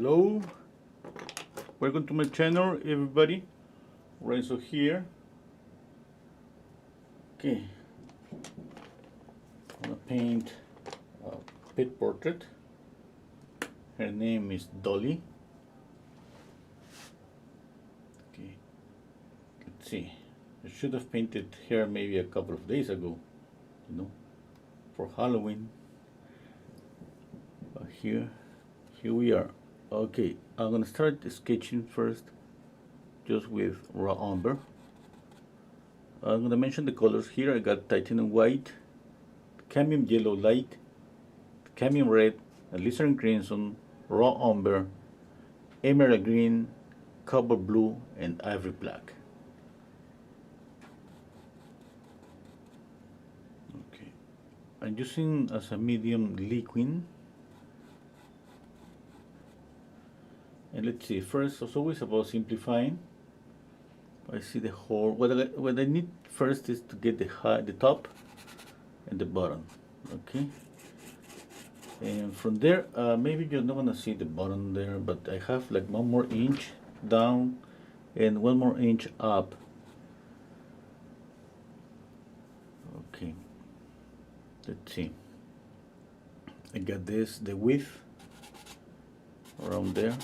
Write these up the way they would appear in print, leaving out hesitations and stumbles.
Hello, welcome to my channel, everybody. Renzo here. Okay, I'm gonna paint a pet portrait. Her name is Dolly. Okay, let's see. I should have painted her maybe a couple of days ago, for Halloween. But here we are. Okay, I'm gonna start sketching first, just with raw umber. I'm gonna mention the colors here. I got titanium white, cadmium yellow light, cadmium red, alizarin crimson, raw umber, emerald green, cobalt blue, and ivory black. Okay, I'm using as a medium liquid. And let's see, first, it's always about simplifying. I see the whole, what I need first is to get the top and the bottom, okay? And from there, maybe you're not gonna see the bottom there, but I have like 1 more inch down and 1 more inch up. Okay, let's see. I got this, the width around there.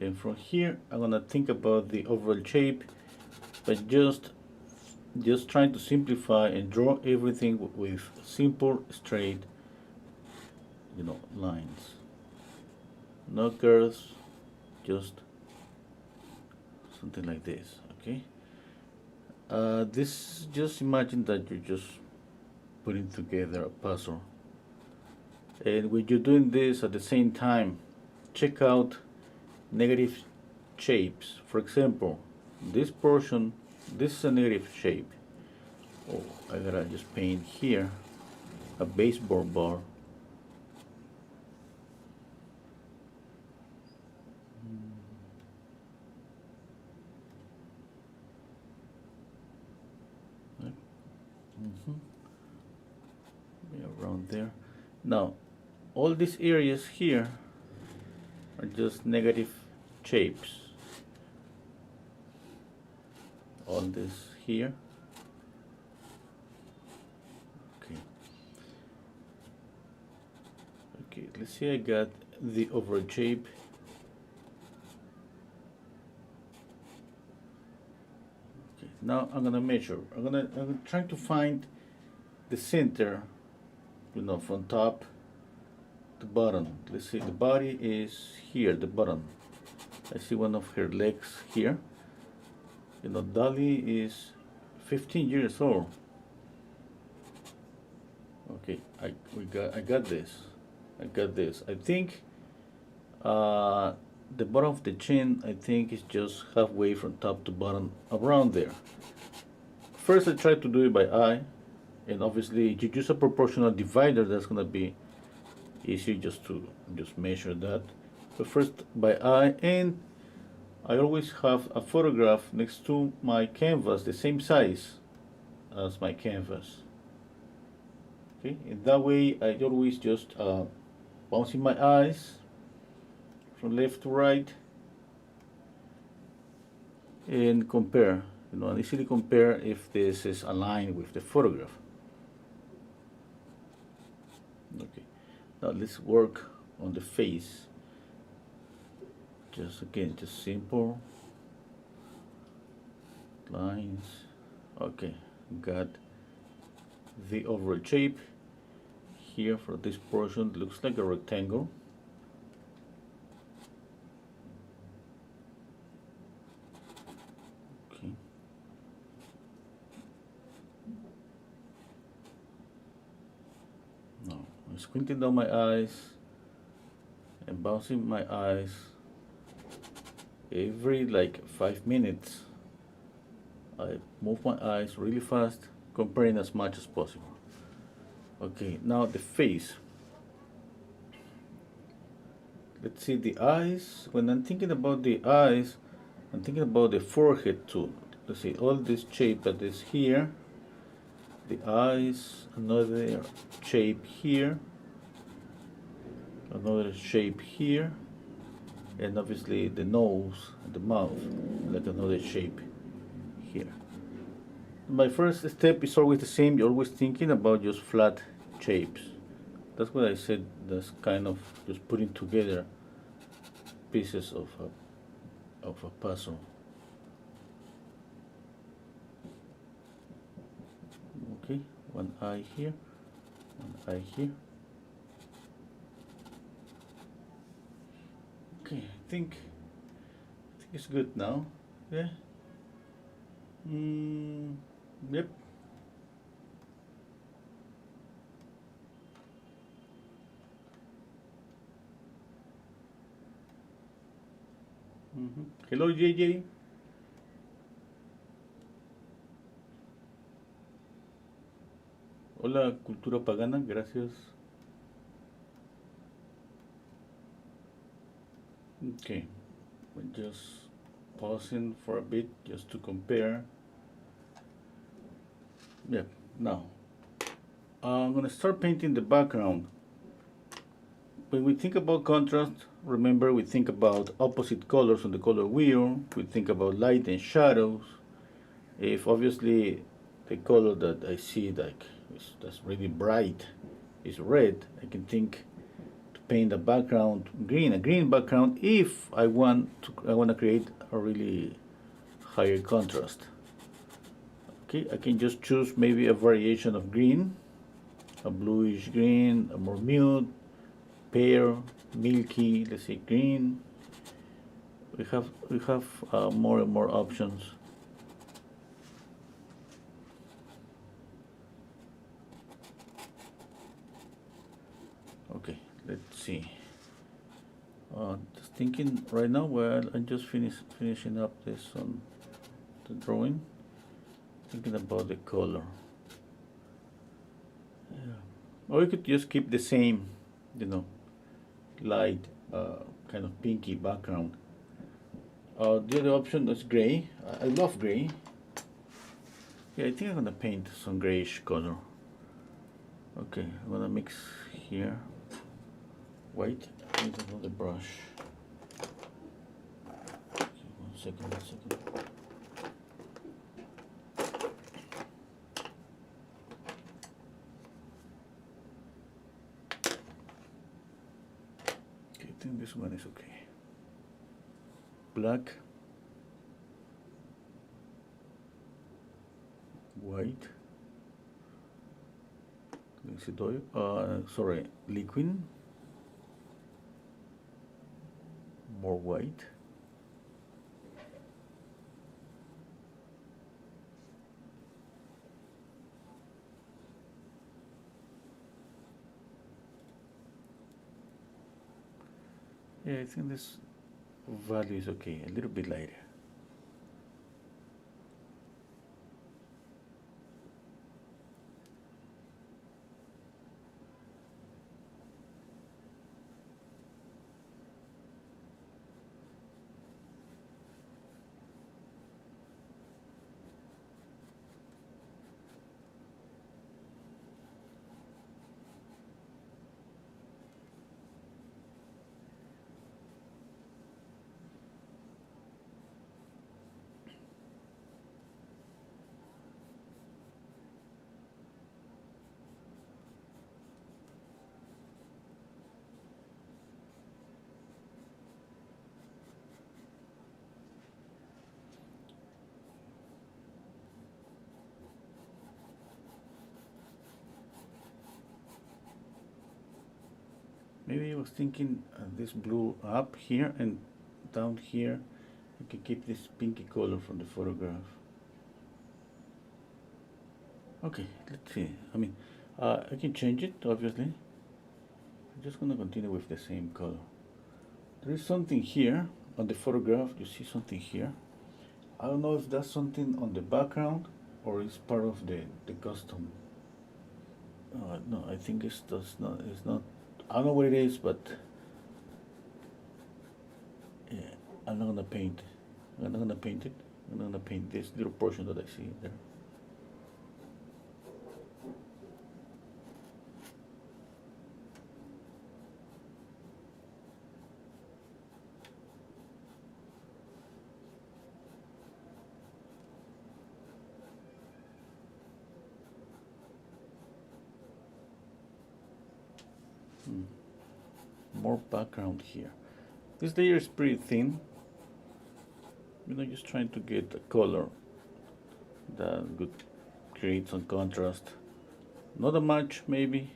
And from here, I'm gonna think about the overall shape, but just trying to simplify and draw everything with simple, straight, lines. No curves, just something like this. Okay. This, just imagine that you're just putting together a puzzle, and when you're doing this at the same time, check out negative shapes. For example, this portion, this is a negative shape. Oh, I gotta just paint here a baseball bar. Around there. Now, all these areas here are just negative shapes. All this here. Okay, let's see, I got the overall shape. Okay, now I'm gonna measure. I'm trying to find the center, from top to bottom. Let's see, the body is here, the bottom. I see one of her legs here. Dolly is 15 years old. Okay, I got this. I think the bottom of the chin, I think, is just halfway from top to bottom, around there. First, I try to do it by eye, and obviously, you use a proportional divider. That's gonna be easy just to measure that. But first by eye, and I always have a photograph next to my canvas, the same size as my canvas. Okay, and that way I always just bouncing my eyes from left to right and compare, and easily compare if this is aligned with the photograph. Okay, now let's work on the face. Just simple lines. Okay, got the overall shape here. For this portion, looks like a rectangle. Okay. Now I'm squinting down my eyes and bouncing my eyes every like 5 minutes. I move my eyes really fast, comparing as much as possible. Okay, now the face. Let's see, the eyes. When I'm thinking about the eyes, I'm thinking about the forehead too. Let's see, all this shape that is here, the eyes, another shape here, another shape here, and obviously the nose and the mouth, like another shape here. My first step is always the same. You're always thinking about just flat shapes. That's what I said. That's kind of just putting together pieces of a puzzle. Okay, one eye here, one eye here. Okay, I think it's good now. Yeah. Yep. Hello, JJ. Hola, cultura pagana, gracias. Okay, we're just pausing for a bit just to compare. Yeah, now I'm gonna start painting the background. When we think about contrast, remember we think about opposite colors on the color wheel, we think about light and shadows. If obviously the color that I see that's really bright is red, I can think to paint the background green, a green background if I want to create a really higher contrast. Okay, I can just choose maybe a variation of green, a bluish green, a more mute, pale, milky, let's say green. We have more and more options. Okay, let's see. Just thinking right now. Well, I'm just finishing up this on the drawing. Thinking about the color. Yeah. Or we could just keep the same, light, kind of pinky background. The other option is gray. I love gray. Yeah, I think I'm gonna paint some grayish color. Okay, I'm gonna mix here white with another brush. Okay, one second. Okay, I think this one is okay. Black, white, sorry, liquid, more white, yeah, I think this value is okay, a little bit lighter. Maybe I was thinking this blue up here and down here. I can keep this pinky color from the photograph. Okay, let's see. I mean, I can change it, obviously. I'm just gonna continue with the same color. There is something here on the photograph. You see something here. I don't know if that's something on the background or it's part of the custom. No, I think it's not. It's not. I don't know what it is, but yeah, I'm not gonna paint. I'm not gonna paint it. I'm not gonna paint this little portion that I see there. More background here. This layer is pretty thin. Just trying to get a color that would create some contrast. Not a much, maybe.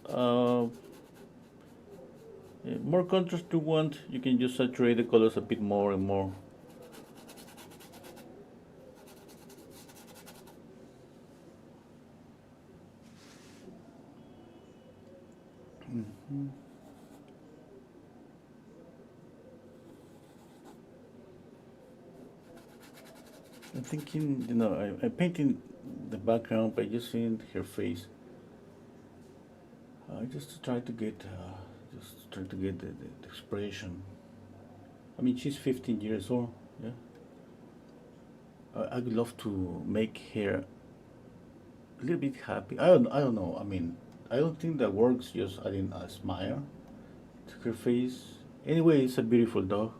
More contrast you want, you can just saturate the colors a bit more and more. I'm thinking, I'm painting the background by just seeing her face. Just try to get the expression. I mean, she's 15 years old. Yeah. I would love to make her a little bit happy. I don't know. I mean, I don't think that works just adding a smile to her face. Anyway, it's a beautiful dog.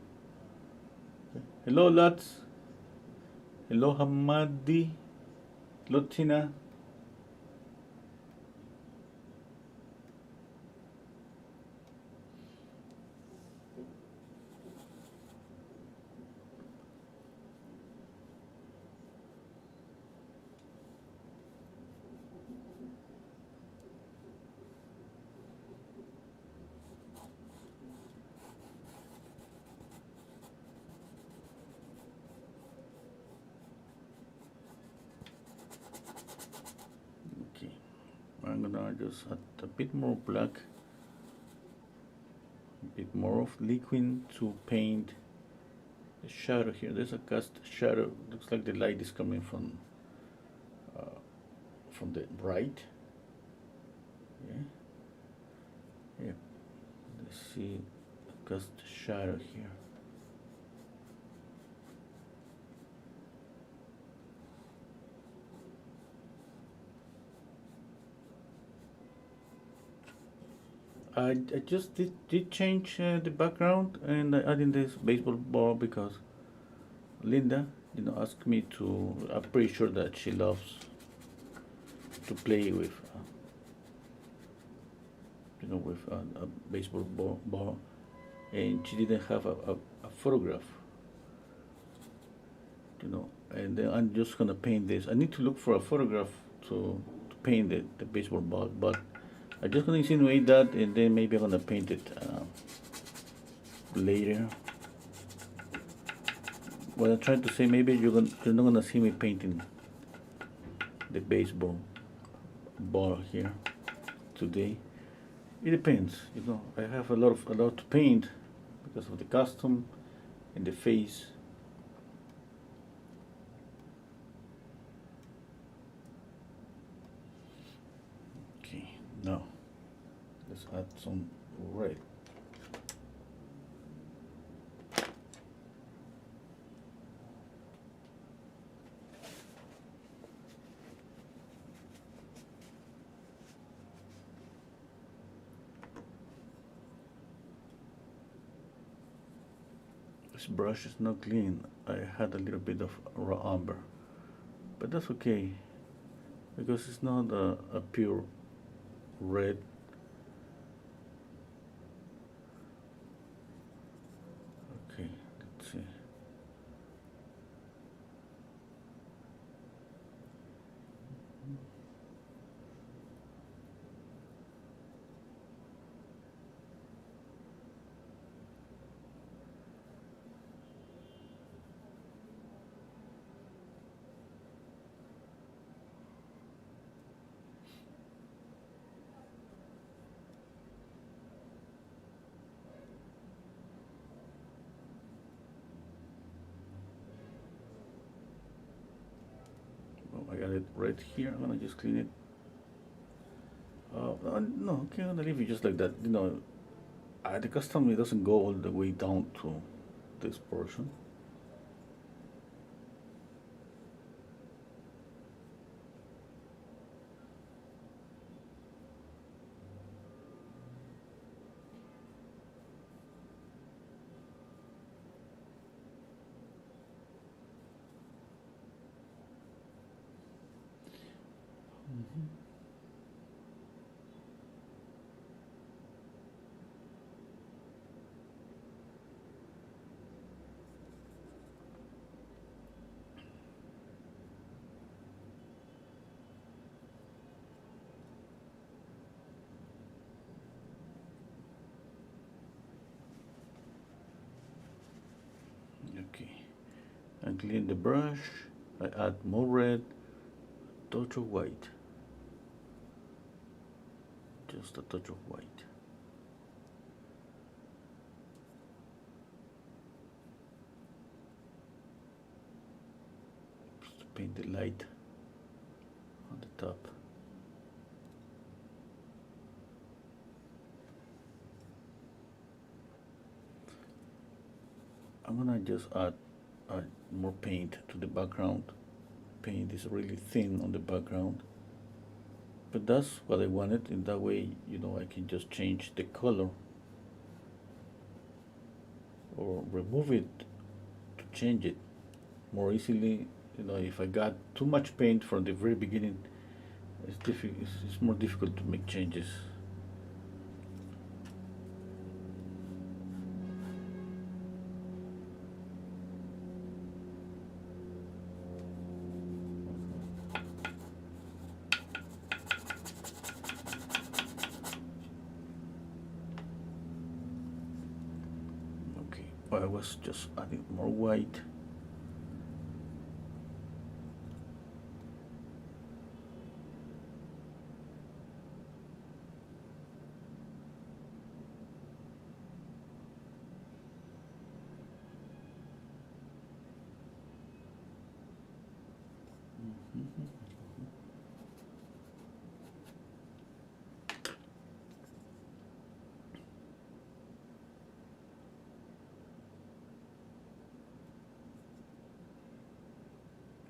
Hello, lads. Hello, Hamadi. Hello, Tina. I'm gonna just add a bit more black, a bit more of liquid to paint the shadow here. There's a cast shadow. Looks like the light is coming from the right. Yeah. Let's see a cast shadow here. I just did change the background, and I added this baseball ball because Linda, asked me to. I'm pretty sure that she loves to play with, a baseball ball, and she didn't have a photograph, and then I'm just gonna paint this. I need to look for a photograph to paint the baseball ball, but I'm just gonna insinuate that, and then maybe I'm gonna paint it later. What I'm trying to say, maybe you're not gonna see me painting the baseball ball here today. It depends, I have a lot to paint because of the costume and the face. Okay, now let's add some red. This brush is not clean. I had a little bit of raw umber, but that's okay because it's not a pure red. Okay, let's see. I got it right here. I'm gonna just clean it. No, okay, I'm gonna leave it just like that. The custom, it doesn't go all the way down to this portion. and clean the brush. I add more red, touch of white, just a touch of white. Just to paint the light on the top. I'm gonna just add more paint to the background. Paint is really thin on the background, but that's what I wanted. In that way, you know, I can just change the color or remove it to change it more easily. You know, if I got too much paint from the very beginning, it's more difficult to make changes. I was just adding more white.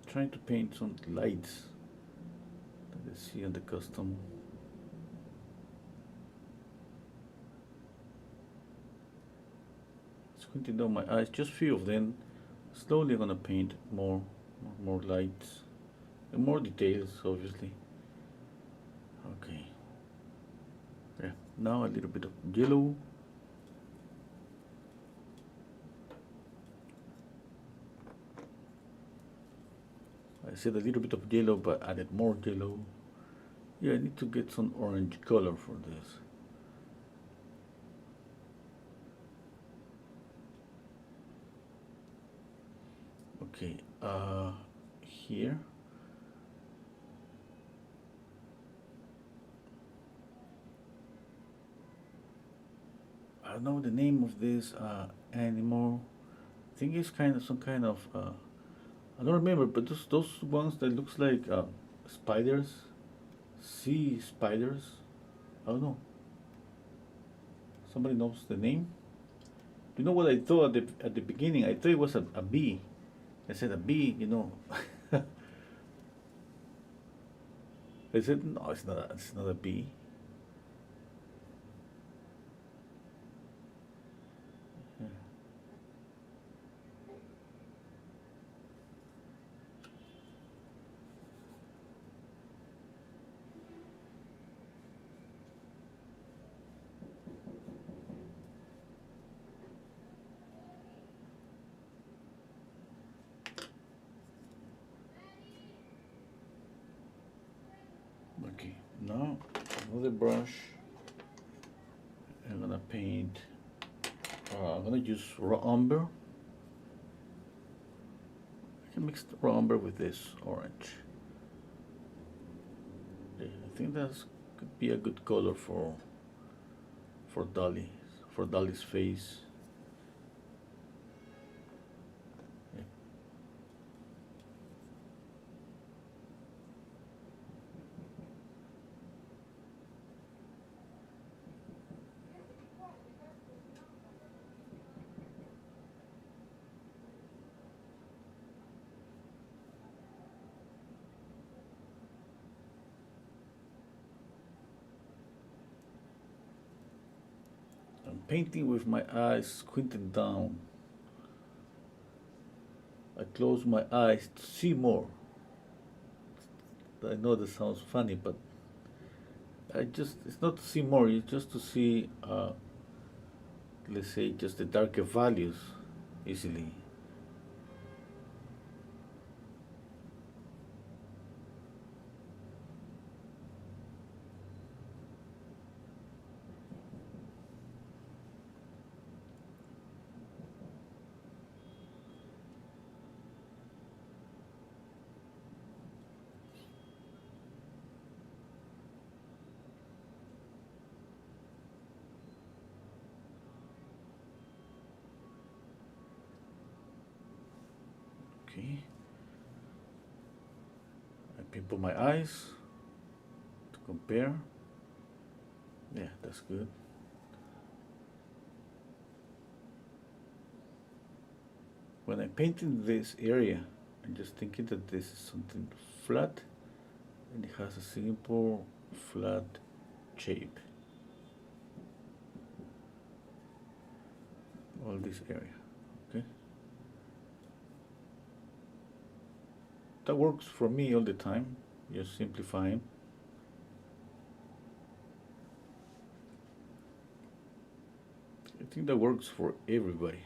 Trying to paint some lights that I see on the custom. Squinting down my eyes, just few of them. Slowly I'm gonna paint more lights and more details, obviously. Okay. Yeah. Now a little bit of yellow. I said a little bit of yellow, but added more yellow. Yeah, I need to get some orange color for this. Okay, here. I don't know the name of this animal. I think it's kind of some kind of I don't remember, but those ones that looks like spiders, sea spiders. I don't know. Somebody knows the name? You know what I thought at the beginning? I thought it was a bee. I said a bee, you know. I said no, it's not a bee. Okay, now another brush. I'm gonna paint. I'm gonna use raw umber. I can mix the raw umber with this orange. Okay, I think that's could be a good color for Dolly, for Dolly's face. I'm painting with my eyes squinted down. I close my eyes to see more. I know that sounds funny, but it's not to see more, it's just to see, let's say, just the darker values easily. Okay. I pimple my eyes to compare. Yeah, that's good. When I'm painting this area, I'm just thinking that this is something flat and it has a simple flat shape. All this area, okay? That works for me all the time, just simplifying. I think that works for everybody.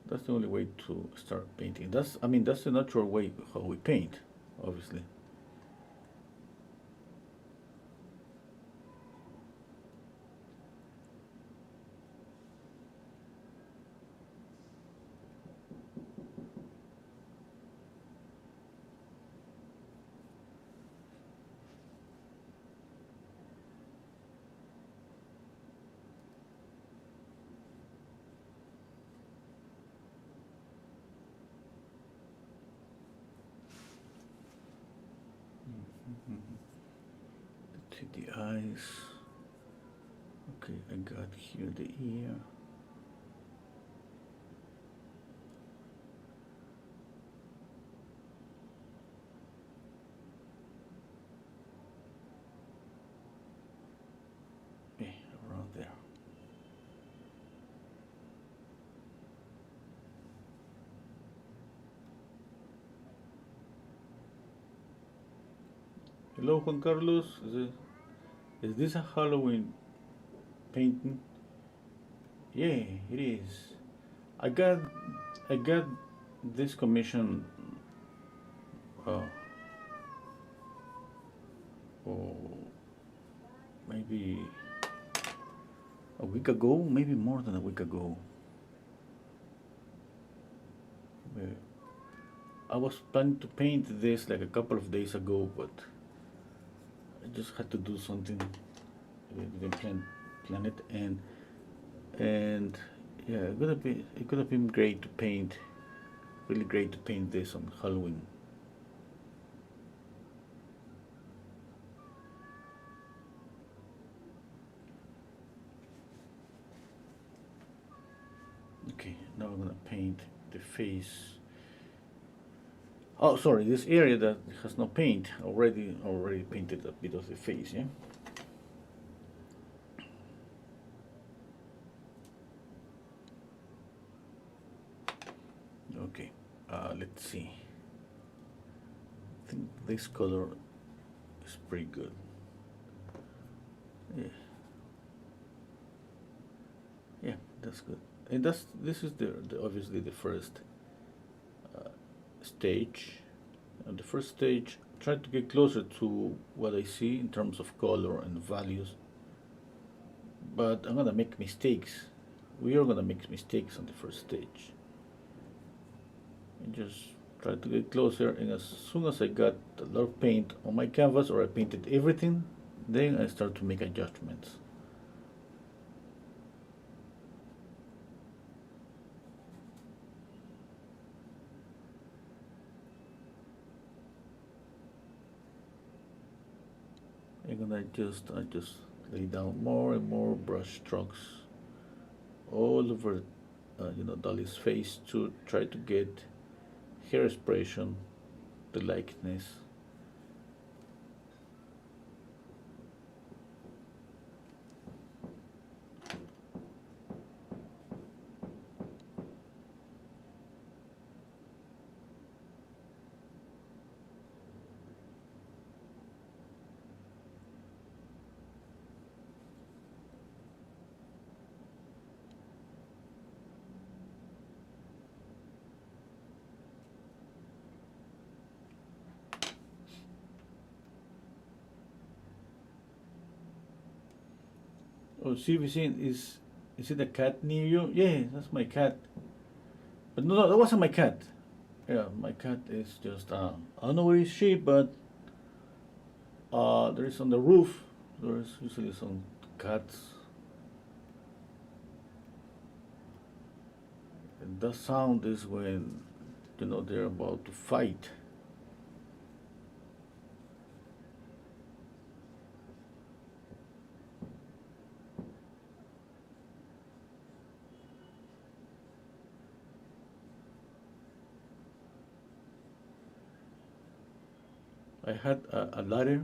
That's the only way to start painting. That's the natural way how we paint, obviously. Let's see the eyes. Okay, I got here the ear. Okay, around there. Hello, Juan Carlos. Is this a Halloween painting? Yeah, it is. I got I got this commission uh, oh, maybe a week ago, maybe more than a week ago. Uh, I was planning to paint this like a couple of days ago, but I just had to do something. I didn't plan it, and yeah, it could have been great to paint, really great to paint this on Halloween. Okay, now I'm gonna paint the face. Oh, sorry, this area that has no paint already painted a bit of the face, yeah. Okay, let's see. I think this color is pretty good. Yeah, yeah, that's good. And this is the obviously the first stage. And the first stage, try to get closer to what I see in terms of color and values. But I'm gonna make mistakes. We are gonna make mistakes on the first stage. And just try to get closer, and as soon as I got a lot of paint on my canvas or I painted everything, then I start to make adjustments. And then I just lay down more and more brush strokes all over Dolly's face to try to get hair expression, the likeness. Oh, see, Vicente, is it a cat near you? Yeah, that's my cat. But no, that wasn't my cat. Yeah, my cat is just I don't know where is she, but there is on the roof. There is usually some cats. And that sound is when you know, they're about to fight. I had a ladder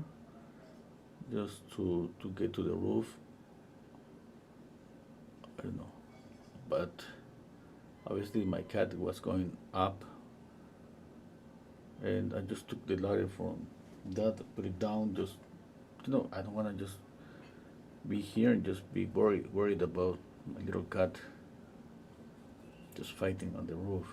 just to get to the roof. I don't know, but obviously my cat was going up, and I just took the ladder from that, put it down. Just, you know, I don't want to just be here and just be worried about my little cat just fighting on the roof.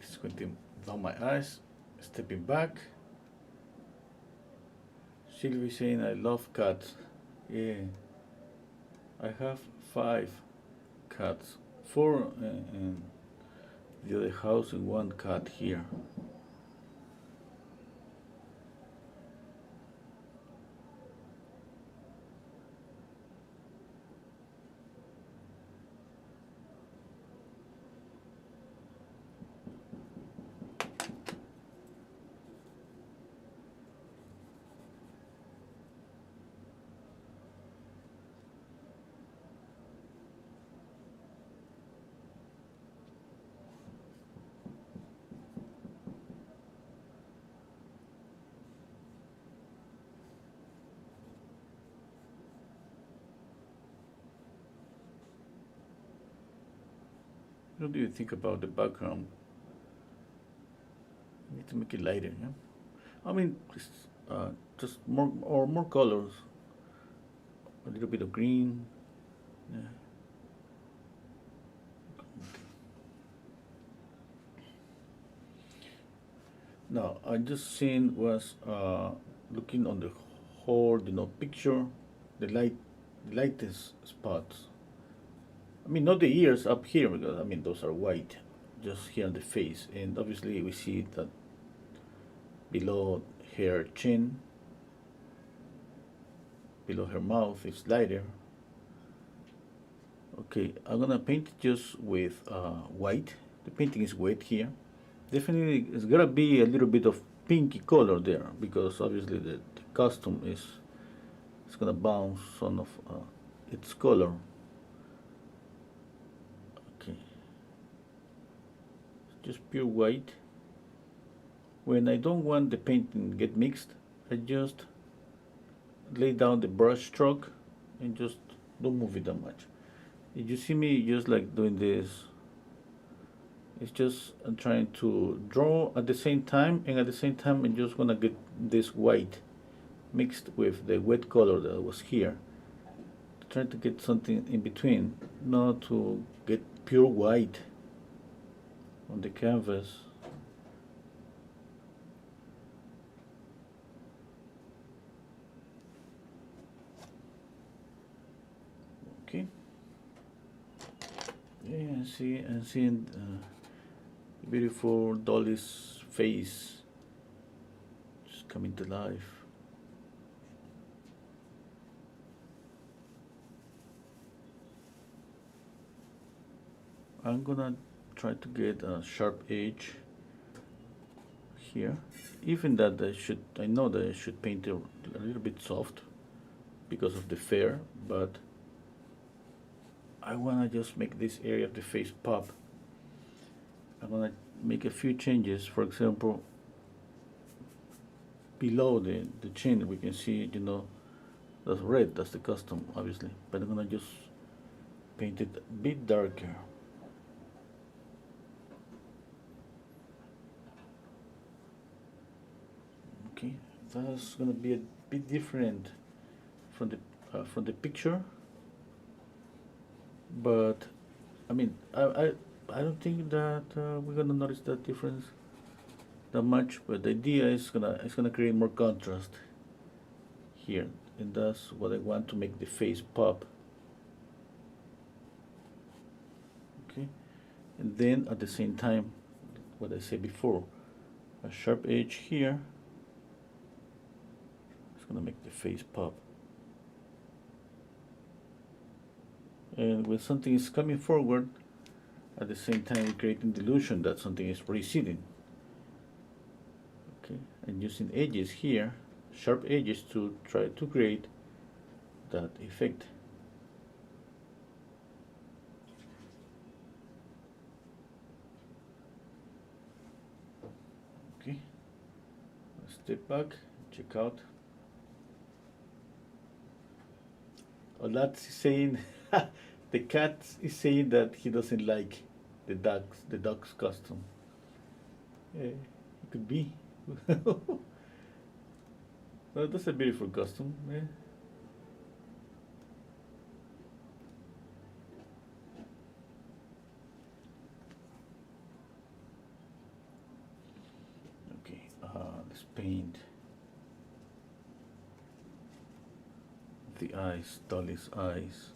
Squinting down my eyes, stepping back. Sylvie saying, I love cats. Yeah, I have 5 cats. 4 in the other house and 1 cat here. What do you think about the background? I need to make it lighter, yeah? I mean, just more colors. A little bit of green. Yeah. Now, I just seen was looking on the whole, you know, picture, the lightest spots. I mean, not the ears up here because I mean those are white, just here on the face, and obviously we see that below her chin, below her mouth is lighter. Okay, I'm gonna paint it just with white. The painting is wet here. Definitely, it's gotta be a little bit of pinky color there because obviously the costume is it's gonna bounce some of its color. Okay, just pure white. When I don't want the painting to get mixed, I just lay down the brush stroke and just don't move it that much. If you see me just like doing this, it's just I'm trying to draw at the same time, and at the same time I'm just gonna get this white mixed with the wet color that was here. Trying to get something in between, not to get pure white on the canvas. Okay. Yeah, I'm seeing beautiful Dolly's face. coming to life. I'm gonna try to get a sharp edge here. Even that I know that I should paint it a little bit soft because of the fair, but I wanna just make this area of the face pop. I'm gonna make a few changes. For example, below the chin we can see, you know, that's red, that's the custom obviously, but I'm gonna just paint it a bit darker. Okay, that's gonna be a bit different from the picture, but I mean I don't think that we're gonna notice that difference that much. But the idea is gonna create more contrast here, and that's what I want to make the face pop. Okay, and then at the same time, what I said before, a sharp edge here. It's gonna make the face pop. And when something is coming forward, at the same time we're creating the illusion that something is receding. Okay, and using edges here, sharp edges, to try to create that effect. Okay, let's step back, check out. Oh, that's saying the cat is saying that he doesn't like the dog's costume. It could be. Well, that's a beautiful costume. Yeah. Okay, let's paint the eyes, Dolly's eyes.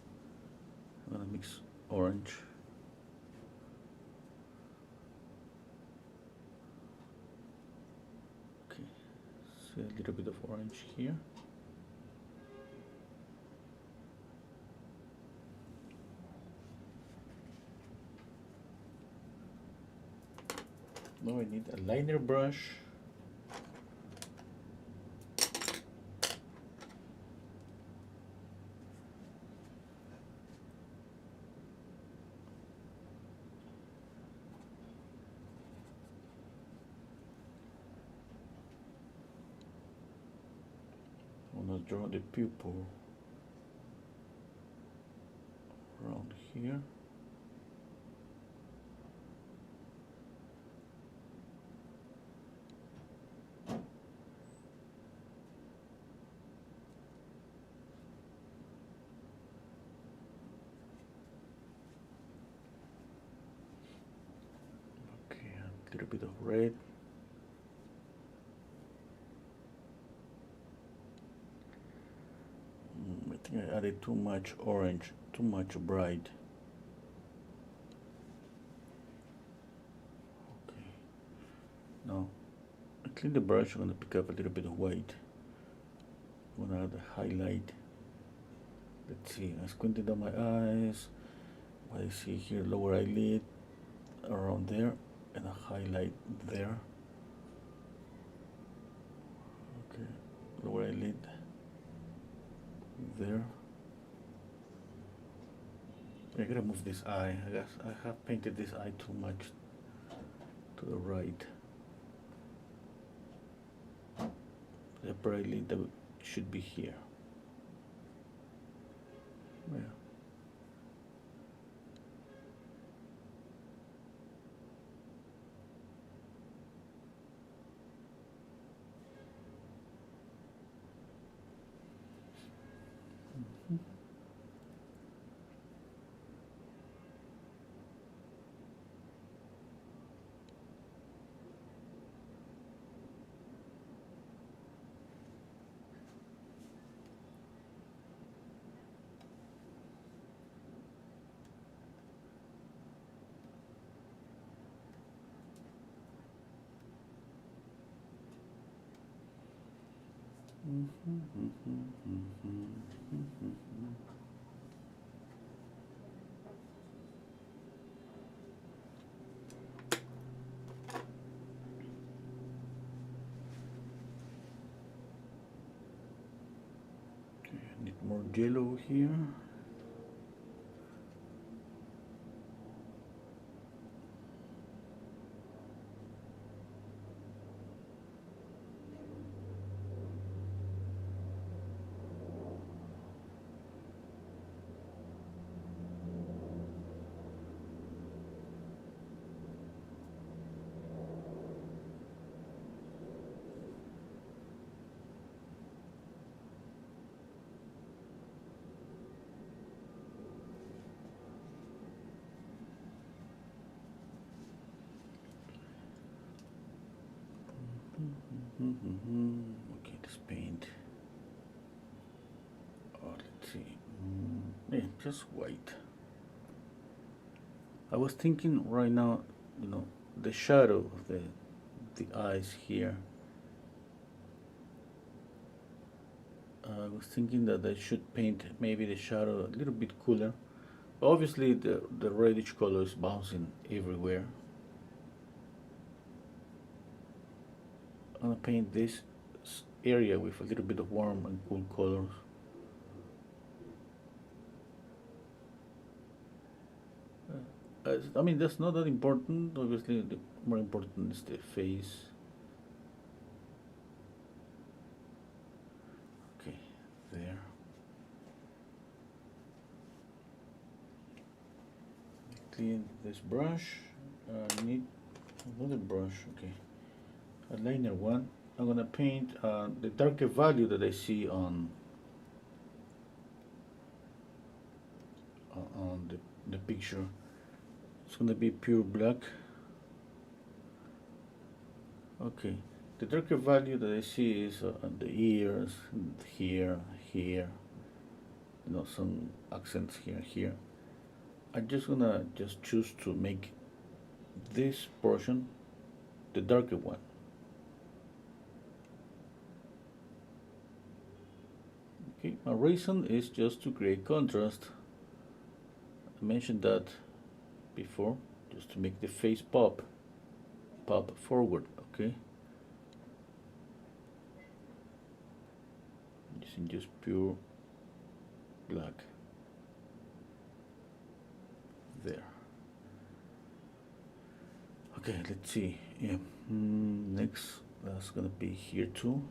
I'm gonna mix orange. Okay, see a little bit of orange here. Now I need a liner brush. I'm gonna draw the pupil around here. Okay, a little bit of red. I think I added too much orange, too much bright. Okay, now I clean the brush. I'm gonna pick up a little bit of white. I'm gonna add a highlight. Let's see, I squinted on my eyes. What I see here, lower eyelid, around there, and a highlight there. Okay, lower eyelid there. I gotta move this eye. I guess I have painted this eye too much to the right. The upper eyelid that should be here. Yeah. Need more yellow here. Okay, let's paint. Oh, let's see. Yeah, just white. I was thinking right now, the shadow of the eyes here. I was thinking that I should paint maybe the shadow a little bit cooler. Obviously, the reddish color is bouncing everywhere. I'm gonna paint this area with a little bit of warm and cool colors. I mean, that's not that important. Obviously, the more important is the face. Okay, there. Clean this brush. Need another brush. Okay, a liner one. I'm gonna paint the darker value that I see on the picture. It's gonna be pure black. Okay, the darker value that I see is on the ears, here, some accents here. I'm just gonna choose to make this portion the darker one. Okay, my reason is just to create contrast. I mentioned that before, just to make the face pop forward. Okay, using just pure black there. Okay, let's see. Yeah, next that's gonna be here too.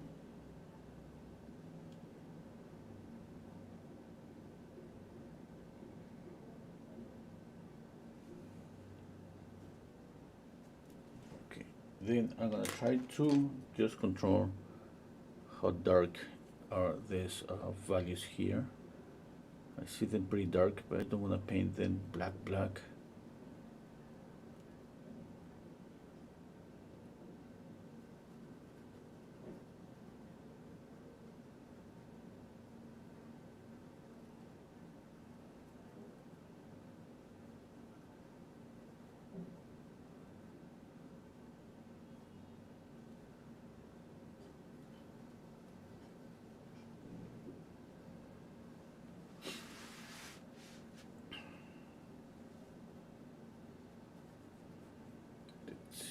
Okay, then I'm gonna try to just control how dark are these values here. I see them pretty dark, but I don't want to paint them black.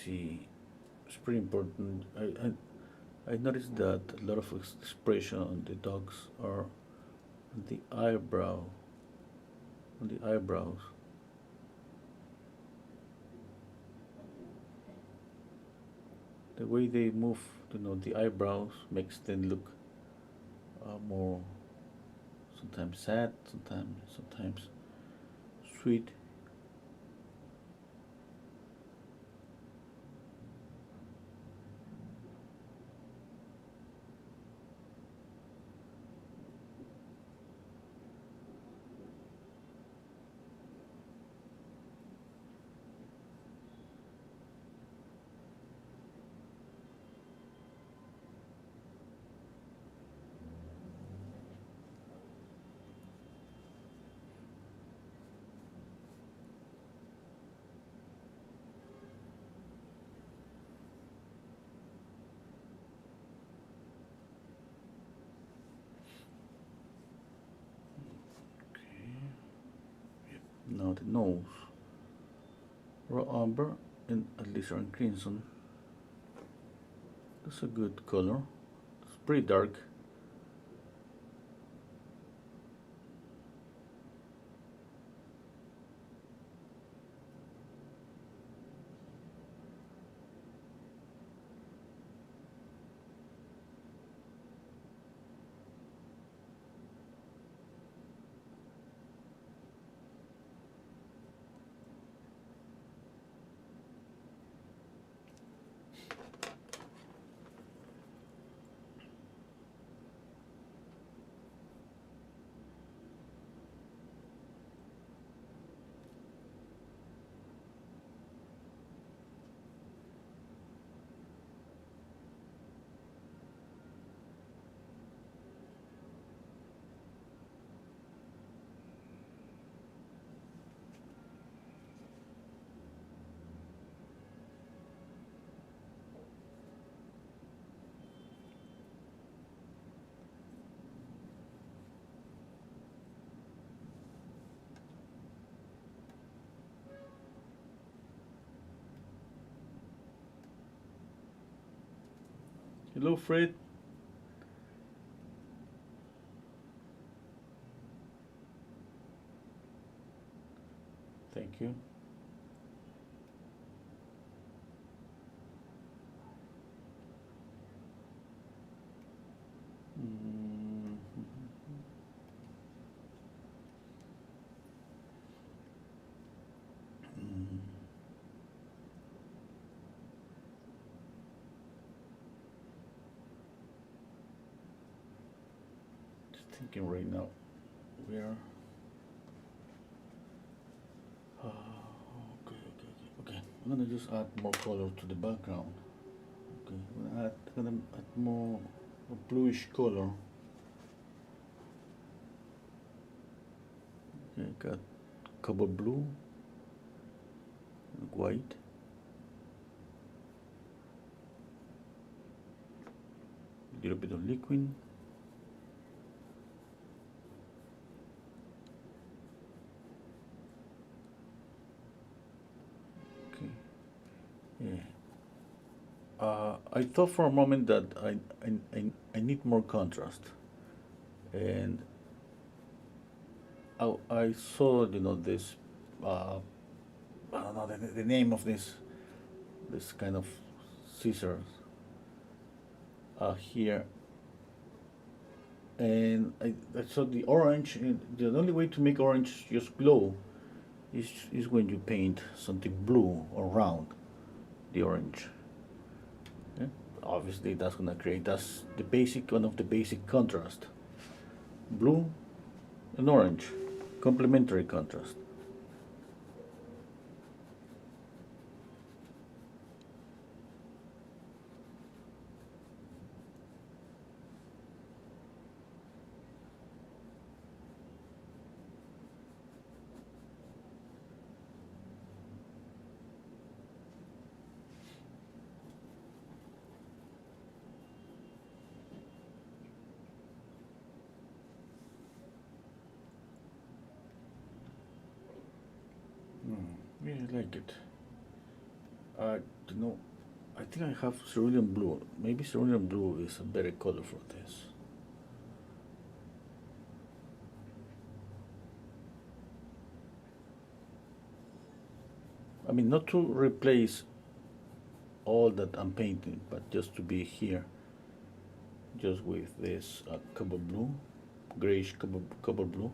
See, it's pretty important. I noticed that a lot of expression on the dogs are on the eyebrows. The way they move, the eyebrows makes them look more sometimes sad, sometimes sweet. the nose. Raw umber and alizarin crimson. That's a good color. It's pretty dark. Hello, Fred. Thank you. Mm. Mm. Just thinking right now. Where? Okay. I'm gonna just add more color to the background. Okay, I'm gonna add more a bluish color. Okay, got cobalt blue, and white. A little bit of liquid. Okay. Yeah. I thought for a moment that I need more contrast, and I saw this I don't know the name of this kind of scissors here, and I saw the orange. And the only way to make orange just glow is when you paint something blue around the orange. Yeah? Obviously, that's gonna create the basic one of the basic contrast, blue and orange, complementary contrast. Yeah, I like it. You know, I think I have cerulean blue. Maybe cerulean blue is a better color for this. I mean, not to replace all that I'm painting, but just to be here, just with this cobalt blue, grayish cobalt blue.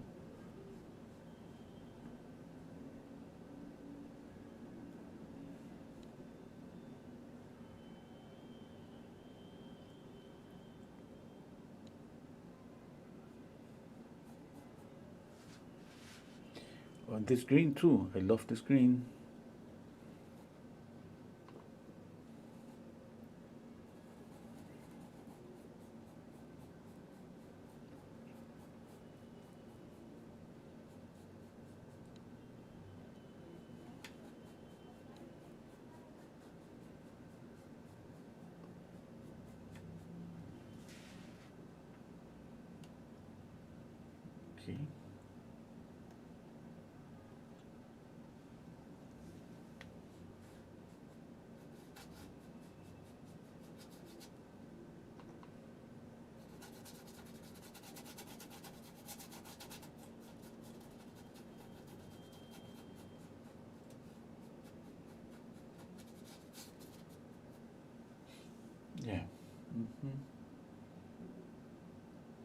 And this green too. I love this green. Okay.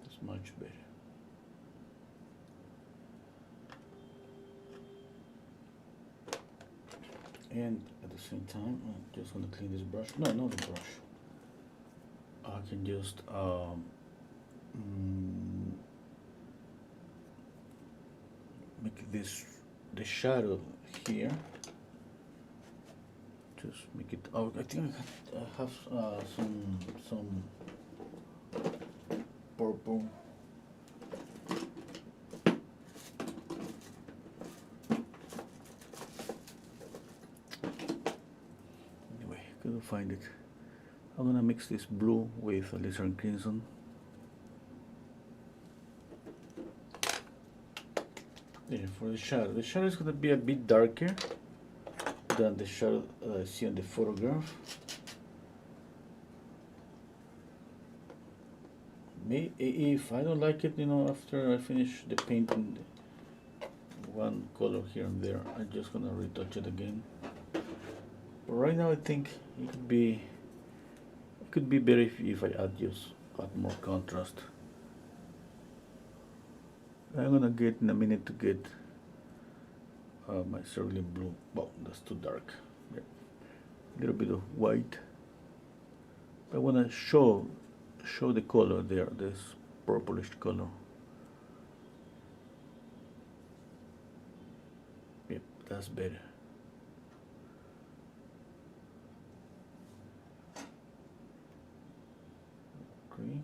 That's much better. And at the same time, I'm just gonna clean this brush. No, not the brush. I can just make this the shadow here. Just make it. Oh, I think I have some purple. Anyway, couldn't find it. I'm gonna mix this blue with alizarin crimson. Yeah, for the shadow is gonna be a bit darker than the shadow I see on the photograph. If I don't like it, after I finish the painting, one color here and there, I'm just gonna retouch it again. But right now, I think it could be better if I add more contrast. I'm gonna get in a minute to get my cerulean blue. Well, that's too dark. Yeah. A little bit of white. I wanna show the color there, this purplish color. Yep, that's better. Okay.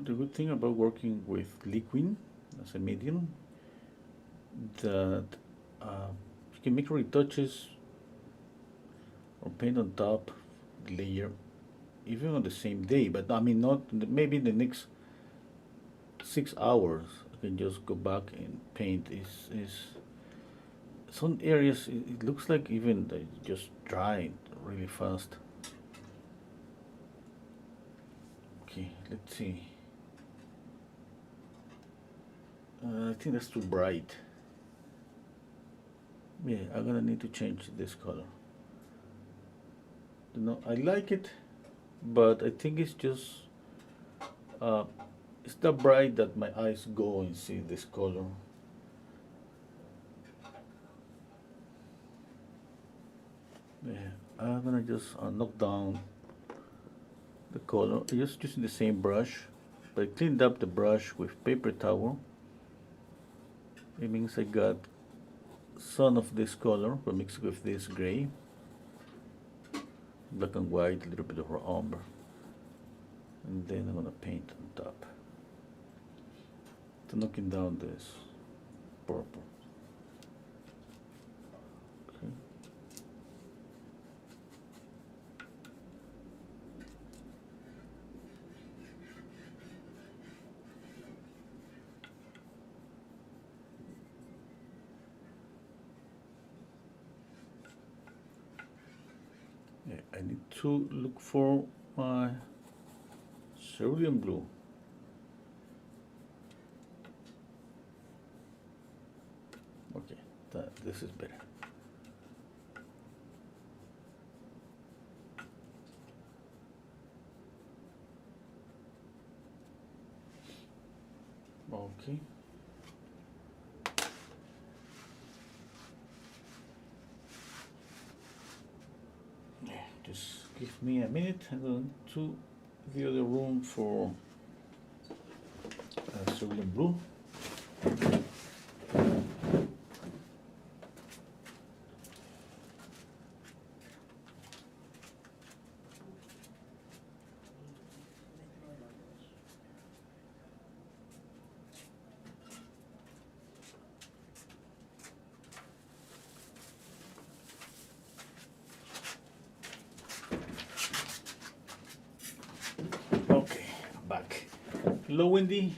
The good thing about working with liquid as a medium, that you can make retouches or paint on top layer even on the same day, but I mean not maybe the next 6 hours I can just go back and paint. Is some areas it looks like even they just dry really fast. Okay, let's see. I think that's too bright. Yeah, I'm gonna need to change this color. I like it, but I think it's just it's that bright that my eyes go and see this color. Yeah, I'm gonna just knock down the color, just using the same brush, but I cleaned up the brush with paper towel. It means I got some of this color mixed with this gray, black and white, a little bit of umber, and then I'm gonna paint on top to knocking down this purple. Okay. Yeah, I need to look for my cerulean blue. Okay, this is better. Okay. Yeah, just give me a minute. I'm going to the other room for cerulean blue. Okay, back. Hello, Wendy.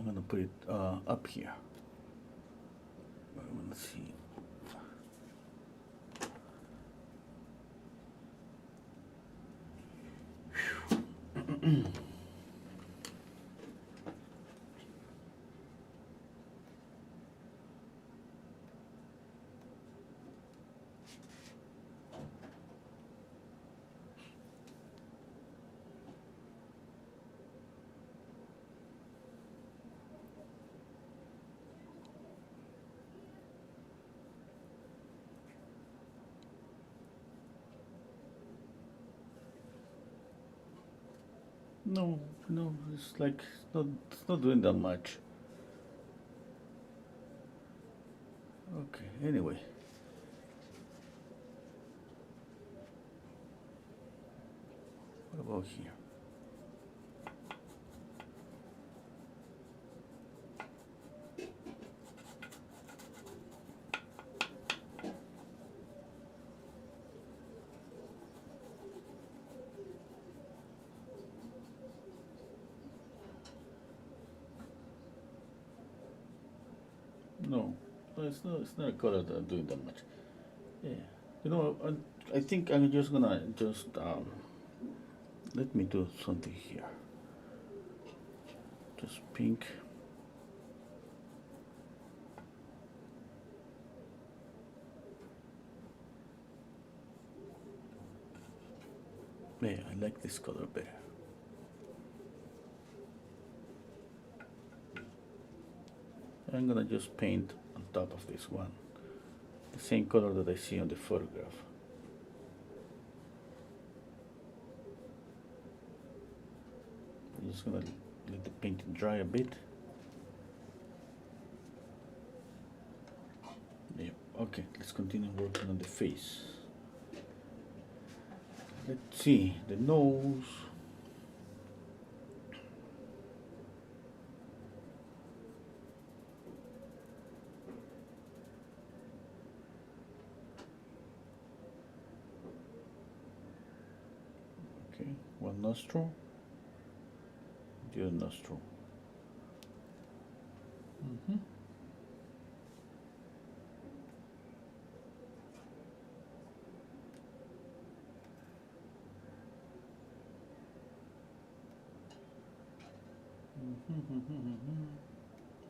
I'm gonna put it up here. I'm gonna see. No, no, it's not doing that much. Okay, anyway. What about here? No, it's not a color that I'm doing that much. Yeah, you know, I think I'm just gonna let me do something here. Just pink. Yeah, I like this color better. I'm gonna just paint on top of this one, the same color that I see on the photograph. I'm just gonna let the paint dry a bit. Yeah, okay, let's continue working on the face. Let's see, the nose. Okay, one nostril, the other nostril. Okay.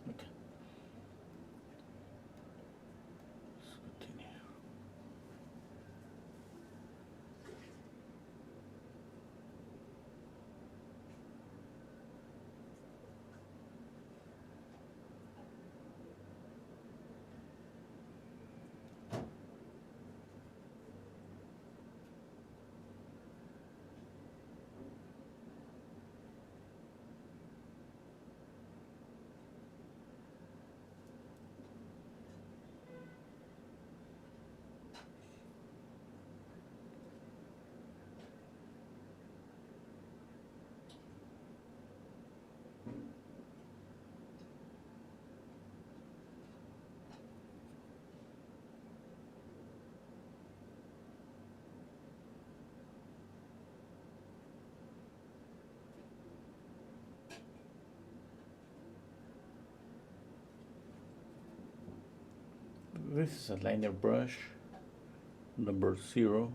Let's continue. This is a liner brush, number 0.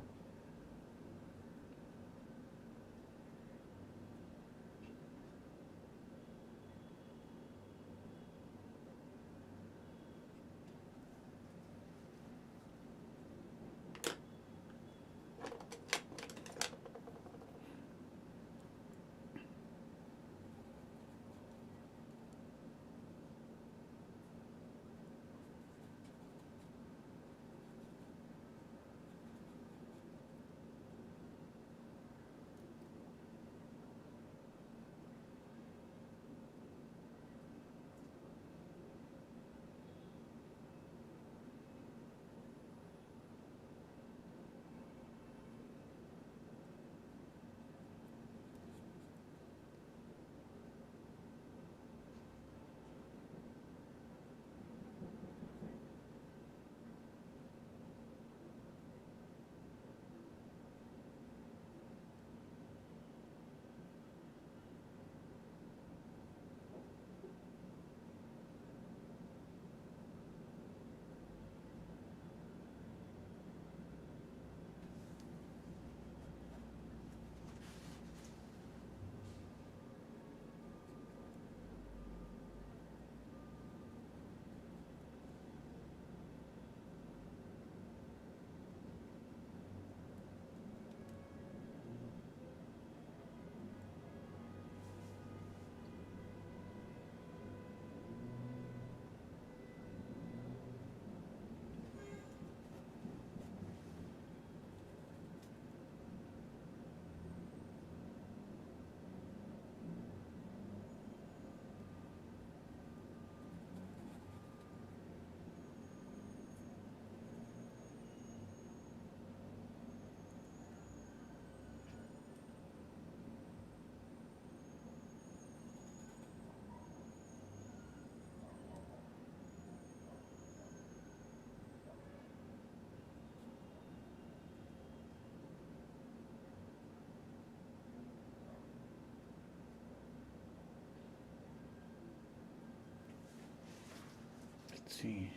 see.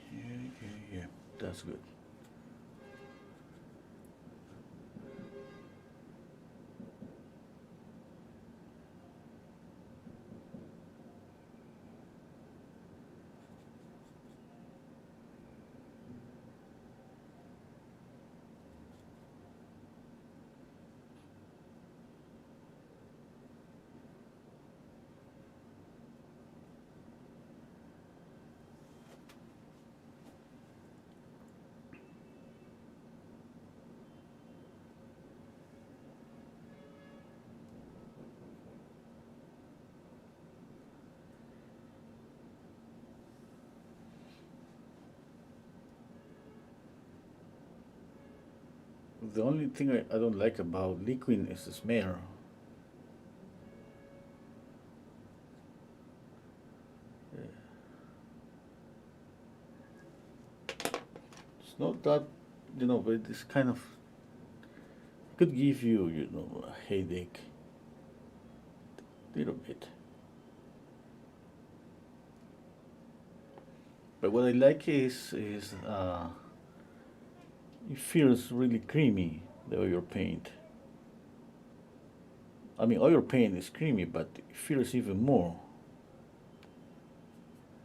Yeah. That's good. The only thing I don't like about liquid is the smell. It's not that, but it's kind of could give you, a headache, a little bit. But what I like is it feels really creamy, the oil paint. I mean, oil paint is creamy, but it feels even more.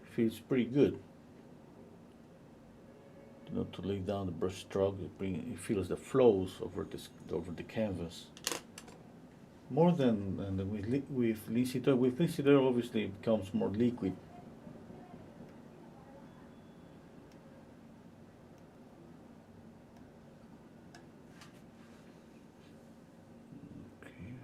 It feels pretty good. To lay down the brush stroke, it feels the flows over the canvas. More than with linseed oil. With linseed oil, obviously, it becomes more liquid. Okay.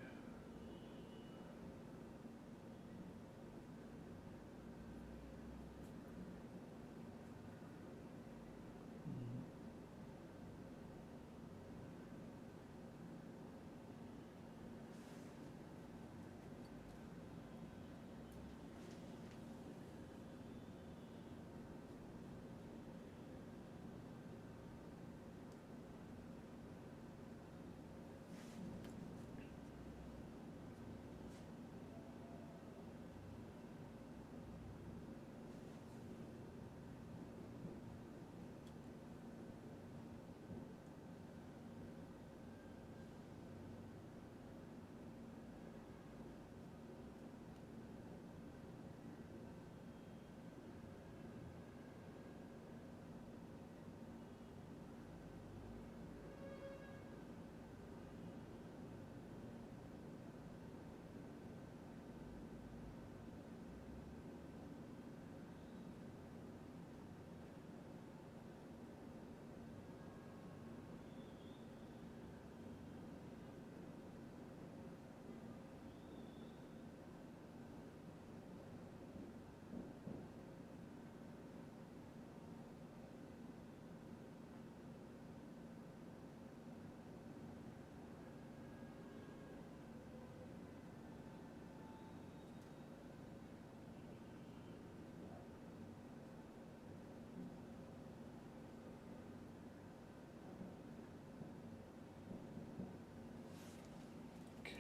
Okay,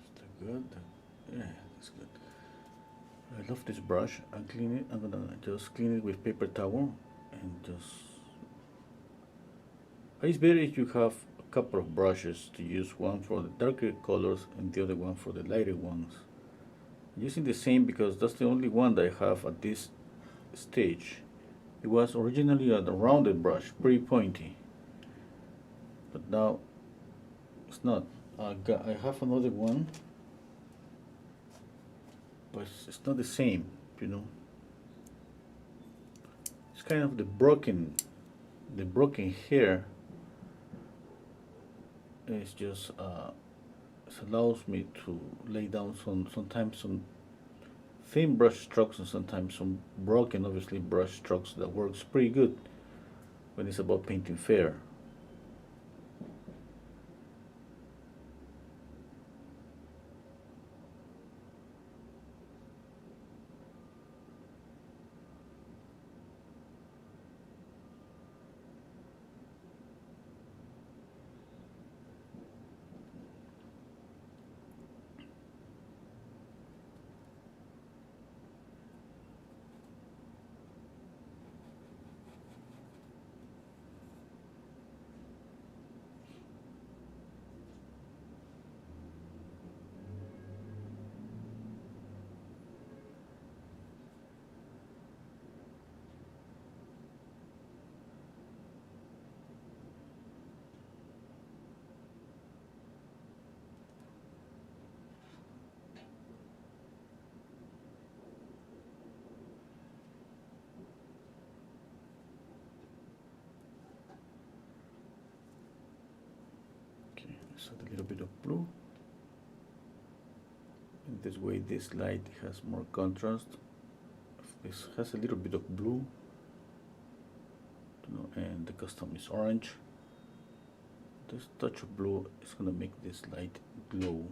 is that good? Yeah, that's good. I love this brush. I clean it. I'm gonna just clean it with paper towel and just. It's better if you have a couple of brushes to use, one for the darker colors and the other one for the lighter ones. I'm using the same because that's the only one that I have at this stage. It was originally a rounded brush, pretty pointy, but now it's not. I have another one, but it's not the same, you know. It's kind of the broken hair. It's just it allows me to lay down sometimes some thin brush strokes and sometimes some broken, obviously, brush strokes that works pretty good when it's about painting fair. let's add a little bit of blue. In this way, this light has more contrast. This has a little bit of blue, and the custom is orange. This touch of blue is going to make this light glow.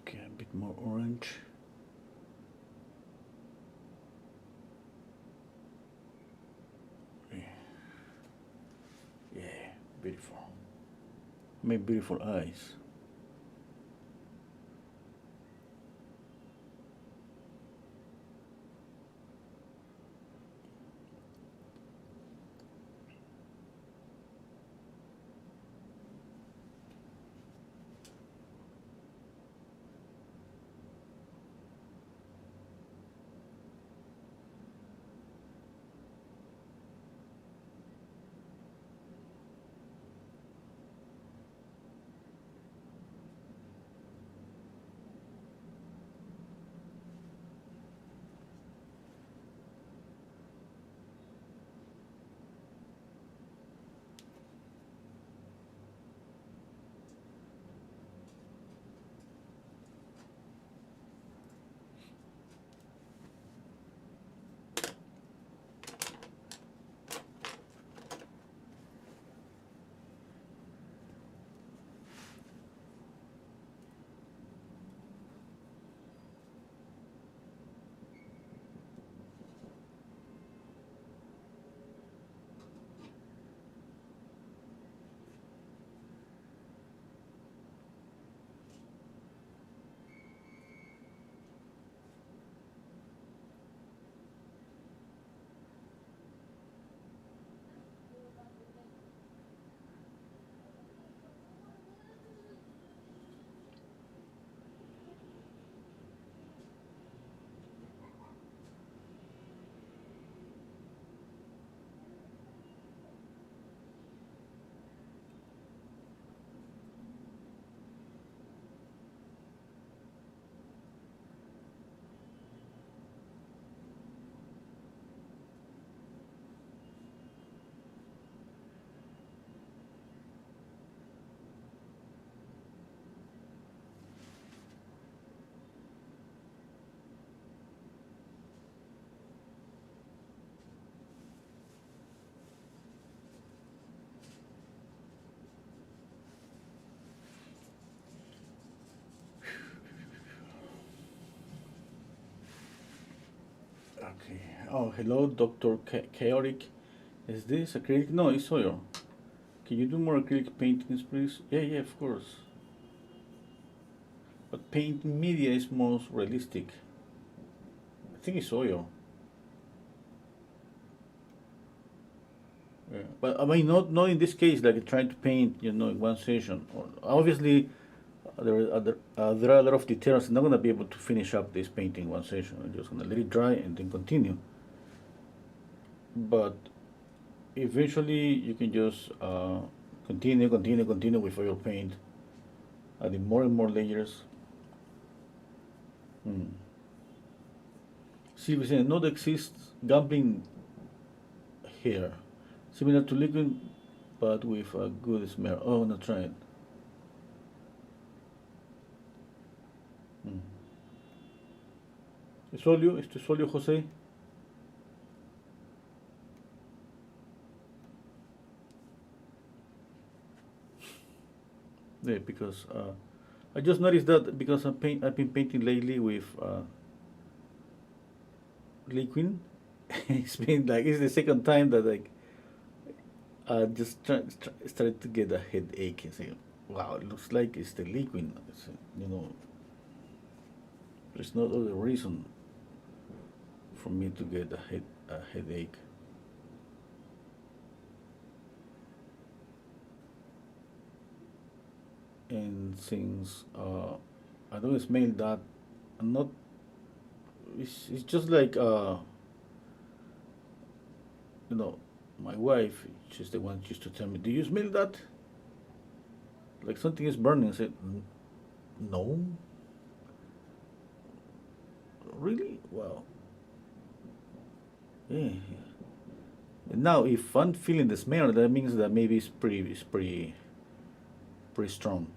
Okay, a bit more orange. Yeah, beautiful. Make beautiful eyes. Okay. Oh, hello, Dr. Chaotic. Is this acrylic? No, it's oil. Can you do more acrylic paintings, please? Yeah, yeah, of course. But paint media is most realistic. I think it's oil. Yeah. But I mean, not in this case, like trying to paint, in one session. Obviously, there are a lot of details. I'm not gonna be able to finish up this painting in one session. I'm just gonna let it dry and then continue. But eventually, you can just continue with oil paint, adding more and more layers. See, we say not exists gambling hair, similar to liquid, but with a good smell. Oh, not try it. ¿Es óleo? ¿Esto es óleo, José? Yeah, because I just noticed that because I've been painting lately with liquid. It's been like it's the second time that I just started to get a headache and say, "Wow, it looks like it's the liquid." It's, there's no other reason for me to get a headache. And since I don't smell that, I'm not. It's just like my wife. She's the one who used to tell me, "Do you smell that? Like something is burning." I said, "No." Really? Wow. Yeah. And now, if I'm feeling the smell, that means that maybe it's pretty strong.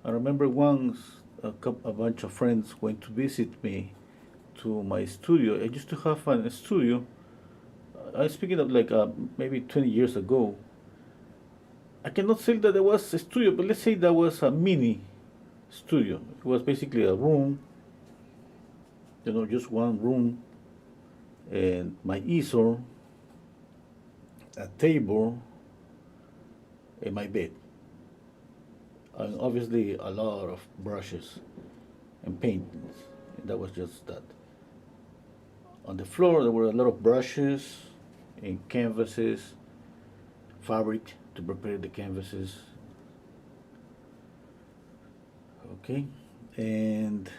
I remember once a bunch of friends went to visit me to my studio. I used to have a studio. I'm speaking of like maybe 20 years ago. I cannot say that there was a studio, but let's say that was a mini studio. It was basically a room, just one room, and my easel, a table, and my bed. And obviously a lot of brushes and paintings. And that was just that. On the floor there were a lot of brushes and canvases, fabric to prepare the canvases. Okay, and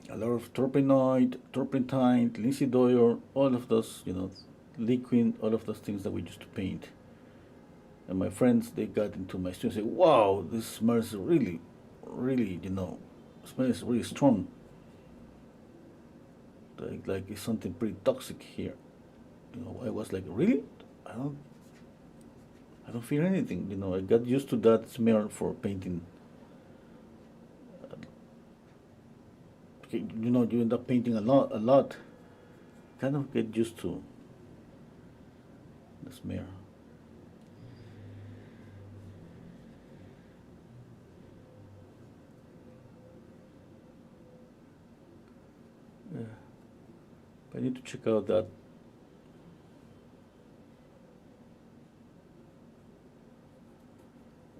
a lot of turpentine, linseed oil, all of those, liquid, all of those things that we used to paint. And my friends, they got into my studio and said, "Wow, this smells really, really, smells really strong. Like it's something pretty toxic here." I was like, "Really? I don't feel anything." I got used to that smell for painting. You end up painting a lot. Kind of get used to the smell. Yeah. I need to check out that.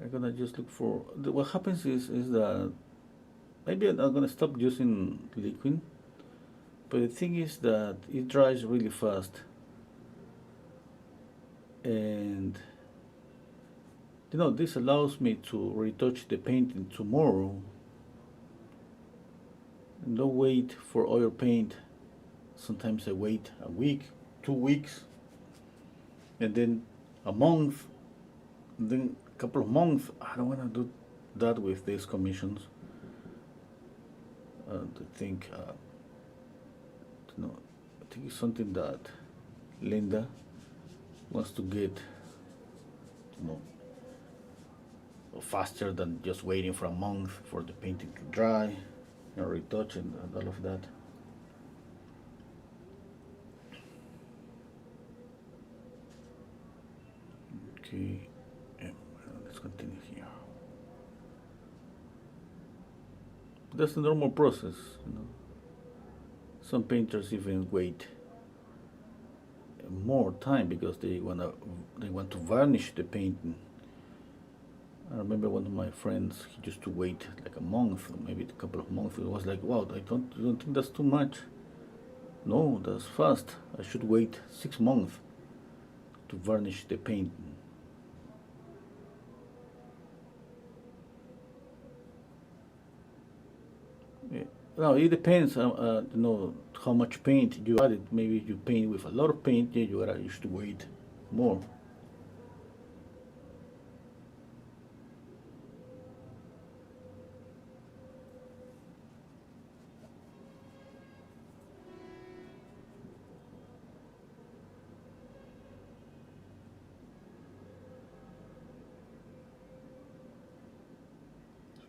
I'm gonna just look for. What happens is that maybe I'm gonna stop using liquid, but the thing is that it dries really fast, and this allows me to retouch the painting tomorrow. And don't wait for oil paint. Sometimes I wait a week, 2 weeks, and then a month, and then a couple of months. I don't want to do that with these commissions. I think, I think it's something that Linda wants to get, faster than just waiting for a month for the painting to dry, retouch and all of that. Okay, let's continue here. That's the normal process, Some painters even wait more time because they want to varnish the painting. I remember one of my friends, he used to wait like a month, or maybe a couple of months. It was like, wow, you don't think that's too much? No, that's fast. I should wait 6 months to varnish the painting. No, it depends. How much paint you added. Maybe if you paint with a lot of paint, yeah, you should wait more.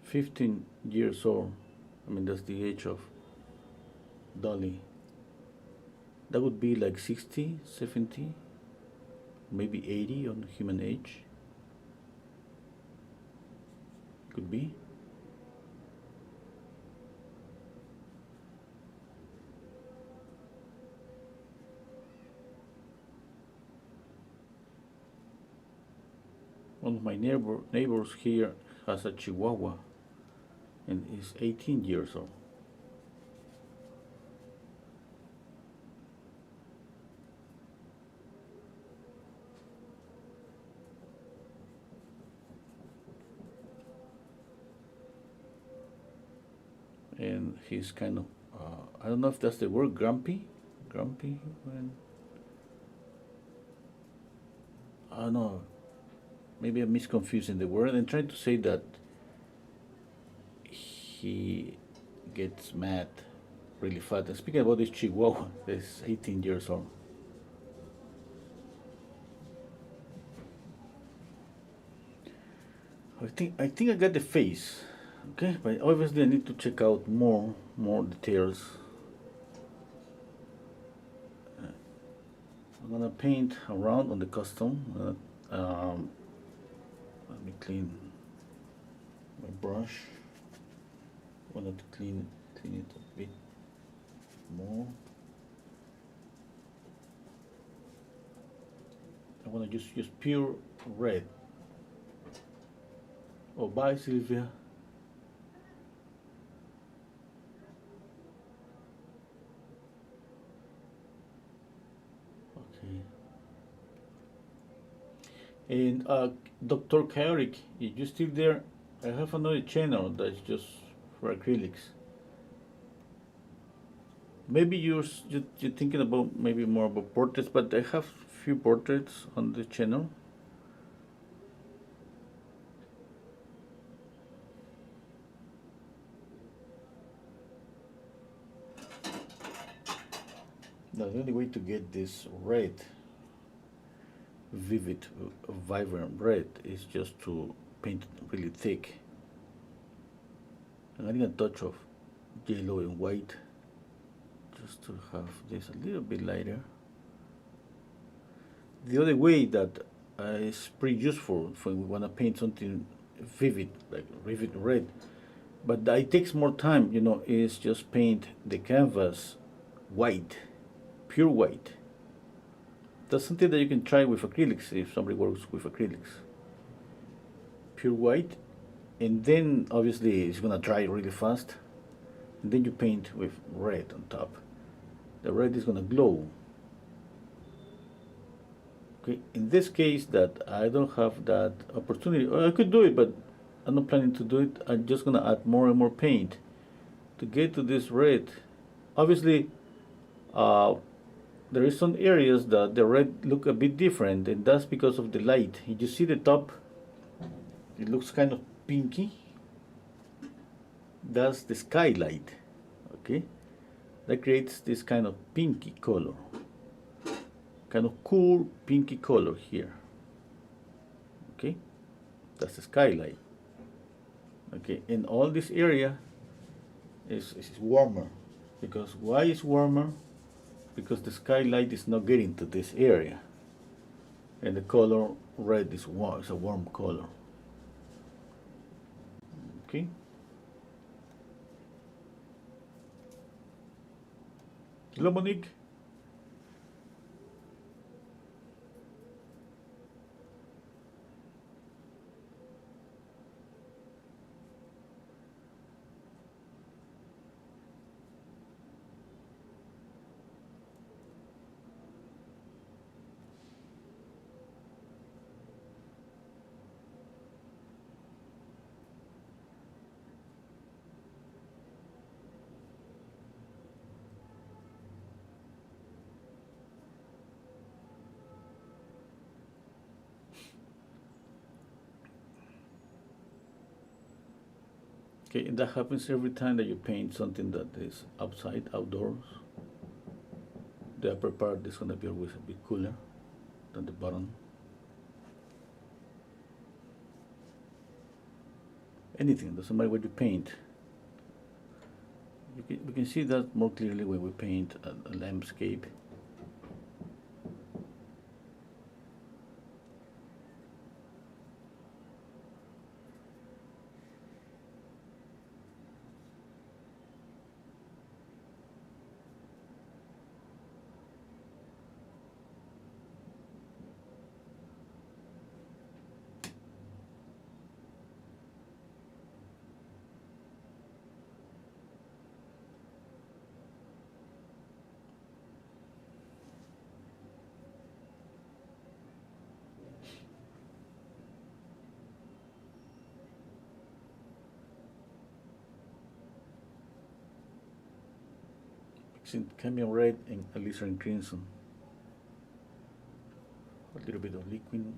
15 years old. I mean, that's the age of Dolly. That would be like 60, 70, maybe 80 on human age. Could be. One of my neighbors here has a Chihuahua and is 18 years old. And he's kind of, I don't know if that's the word, grumpy? Grumpy? When, I don't know, maybe I'm misconfusing the word and trying to say that he gets mad really fast. And speaking about this Chihuahua, that's 18 years old. I think I got the face. Okay, but obviously I need to check out more details. I'm gonna paint around on the custom. Let me clean my brush. I wanted to clean it a bit more. I want to just use pure red. Oh, bye, Sylvia. Okay. And Dr. Chaotic, if you're still there, I have another channel that's just for acrylics. Maybe you're thinking about maybe more about portraits, but I have few portraits on the channel. Now, the only way to get this red, vivid, vibrant red is just to paint it really thick. I'm adding a touch of yellow and white just to have this a little bit lighter. The other way that is pretty useful when we want to paint something vivid, like vivid red, but it takes more time, is just paint the canvas white, pure white. That's something that you can try with acrylics if somebody works with acrylics. Pure white, and then obviously it's gonna dry really fast, and then you paint with red on top. The red is gonna glow. Okay, in this case that I don't have that opportunity, or I could do it, but I'm not planning to do it. I'm just gonna add more and more paint to get to this red. Obviously, there is some areas that the red look a bit different, and that's because of the light. You see the top, it looks kind of pinky. That's the skylight, okay? That creates this kind of pinky color, kind of cool pinky color here, okay? That's the skylight, okay? And all this area is warmer, because why is warmer? Because the skylight is not getting to this area, and the color red is warm. It's a warm color. Okay. Hello, Monique. Okay, and that happens every time that you paint something that is outside, outdoors. The upper part is going to be always a bit cooler than the bottom. Anything, doesn't matter what you paint. We can see that more clearly when we paint a landscape. Mixing cadmium red and alizarin crimson. A little bit of liquid.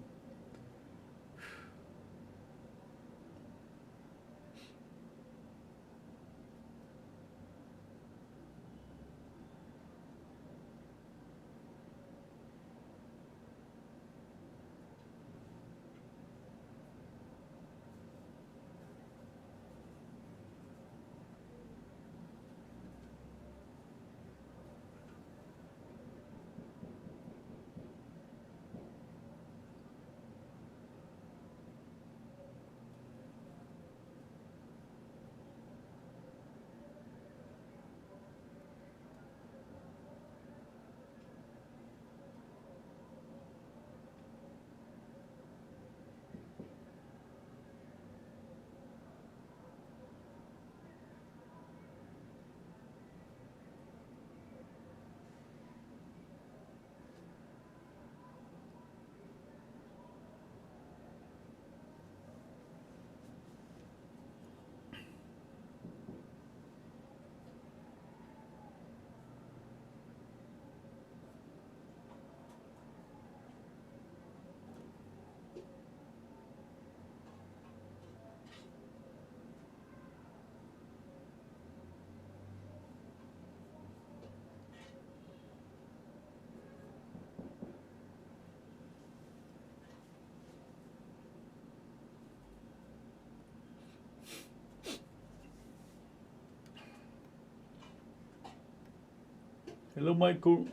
Hello, Michael.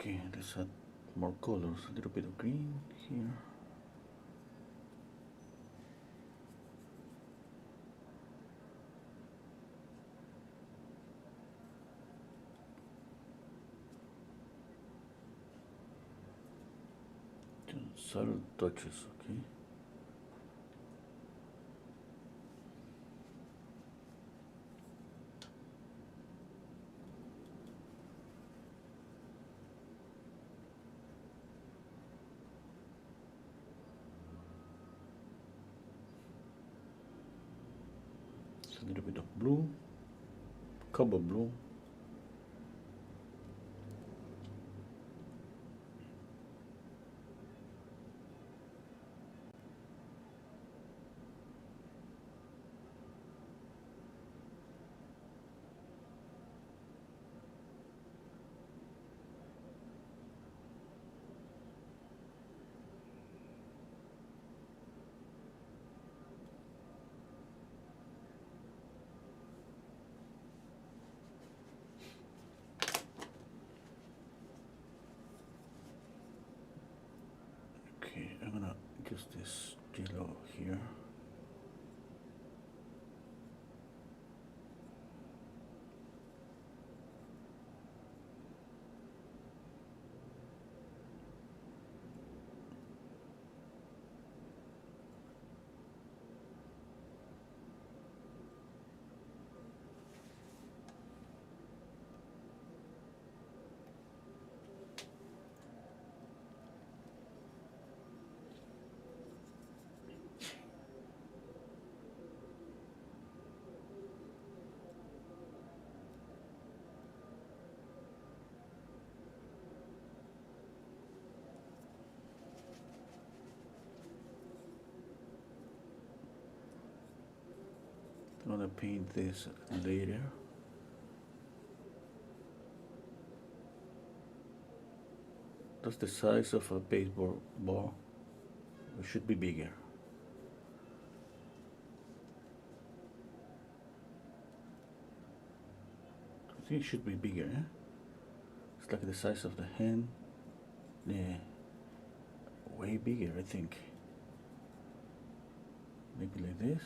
Okay, let's add more colors. A little bit of green here. Just subtle touches, okay. a little bit of blue, cobalt blue. Okay, I'm gonna use this yellow here. I'm gonna paint this later. That's the size of a baseball ball. It should be bigger. I think it should be bigger, eh? It's like the size of the hand. Yeah, way bigger, I think. Maybe like this.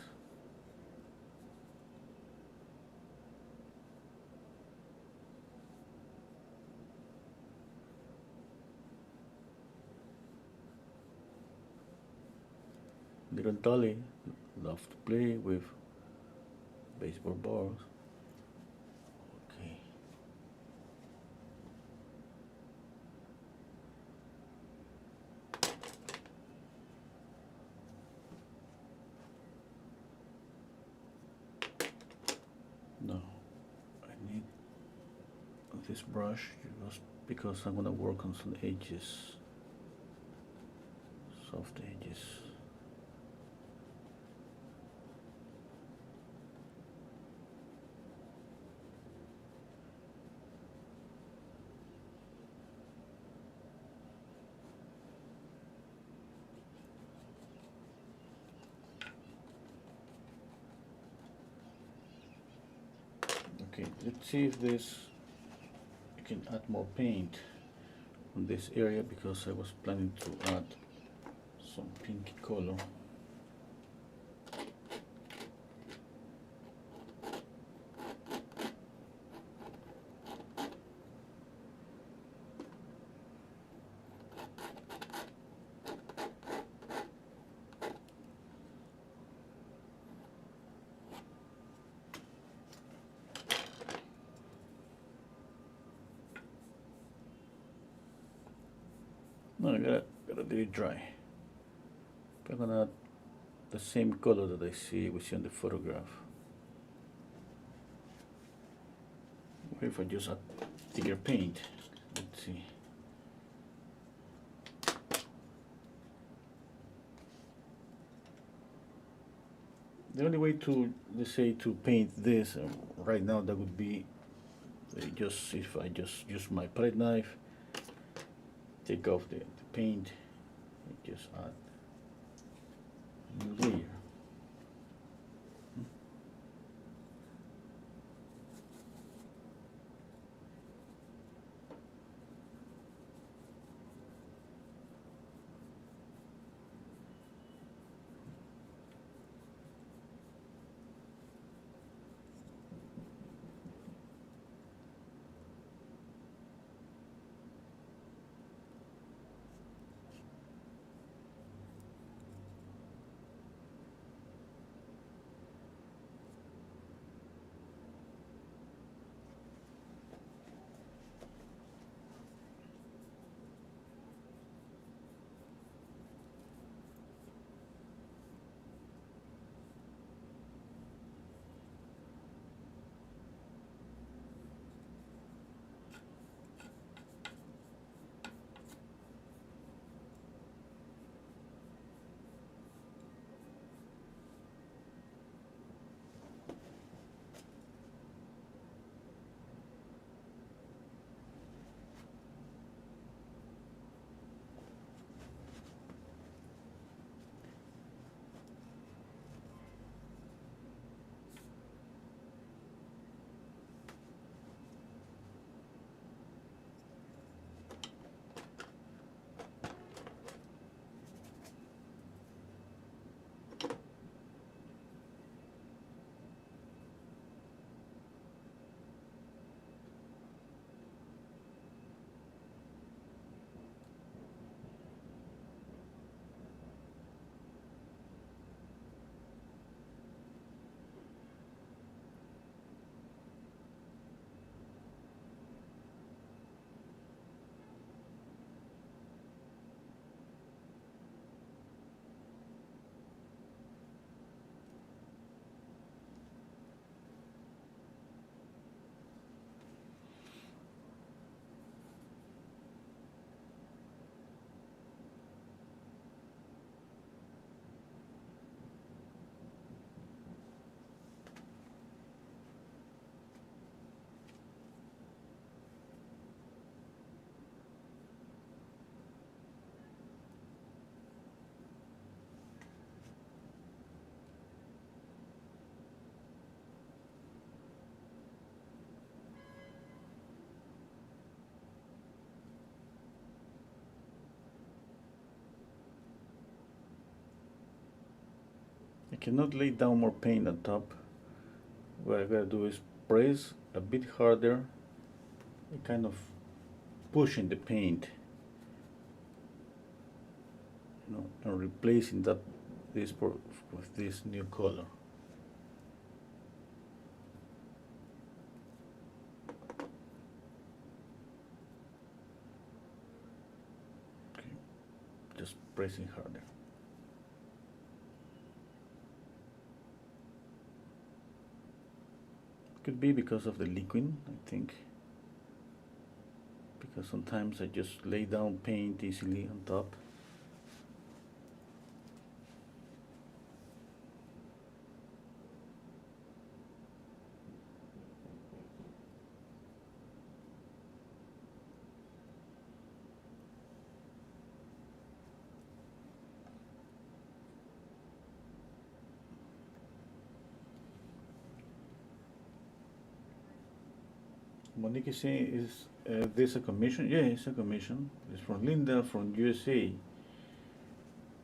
Little Dolly loves to play with baseball balls. Okay. Now I need this brush just because I'm gonna work on some edges, soft edges. Okay, let's see if this I can add more paint on this area because I was planning to add some pinky color. No, I gotta let it dry. I'm gonna add the same color that we see on the photograph. What if I just add thicker paint? Let's see. The only way to, let's say, to paint this right now, that would be just if I just use my palette knife, take off the paint, and just add a new layer. cannot lay down more paint on top. What I gotta do is press a bit harder and kind of pushing the paint, and replacing this with this new color. Okay, just pressing harder. Could be because of the liquid, I think. Because sometimes I just lay down paint easily on top. Monique is saying, is this a commission? Yeah, it's a commission. It's from Linda from USA.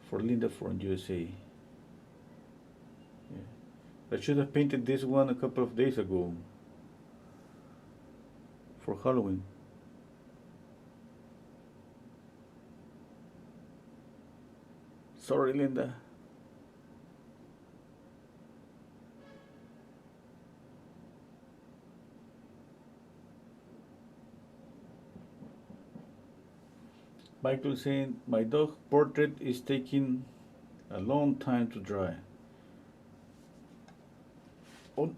For Linda from USA. Yeah. I should have painted this one a couple of days ago for Halloween. Sorry, Linda. Michael saying, my dog portrait is taking a long time to dry.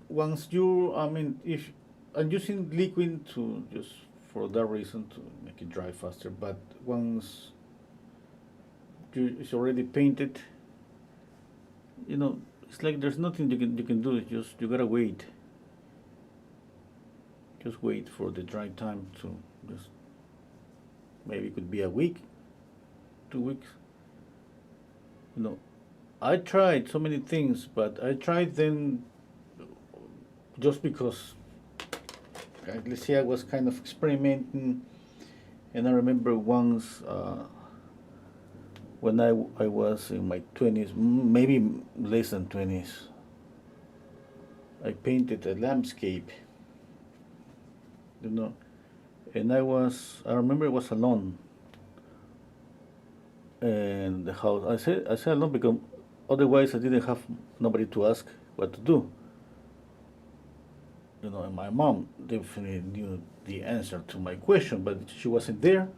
Once you, if I'm using liquid to just for that reason to make it dry faster, but once it's already painted, it's like there's nothing you can do. It's just you gotta wait. Just wait for the dry time to just. Maybe it could be a week, 2 weeks. I tried so many things, but I tried them just because, let's say I was kind of experimenting, and I remember once when I was in my 20s, maybe less than 20s, I painted a landscape, and I remember it was alone. And the house, I said alone because otherwise I didn't have nobody to ask what to do. And my mom definitely knew the answer to my question, but she wasn't there.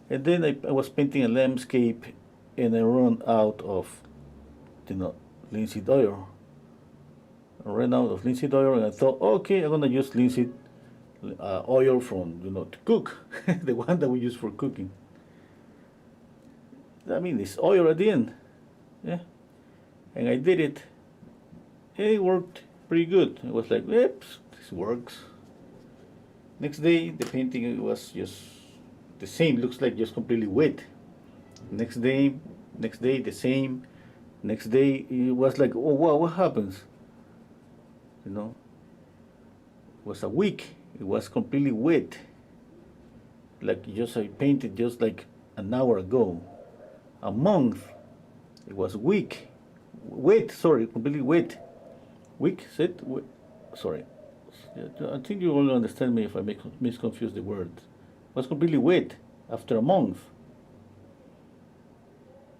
And then I was painting a landscape, and I ran out of, linseed oil. I ran out of linseed oil, and I thought, okay, I'm gonna use linseed oil from to cook, the one that we use for cooking. It's oil at the end, yeah. And I did it, and it worked pretty good. It was like, oops, this works. Next day, the painting was just the same. Looks like just completely wet. Next day, the same. Next day, it was like, oh wow, what happens? It was a week. It was completely wet. Like I painted just like an hour ago. A month. It was weak. Wet, sorry, completely wet. Weak, said? Sorry. I think you all understand me if I misconfuse the words. It was completely wet after a month.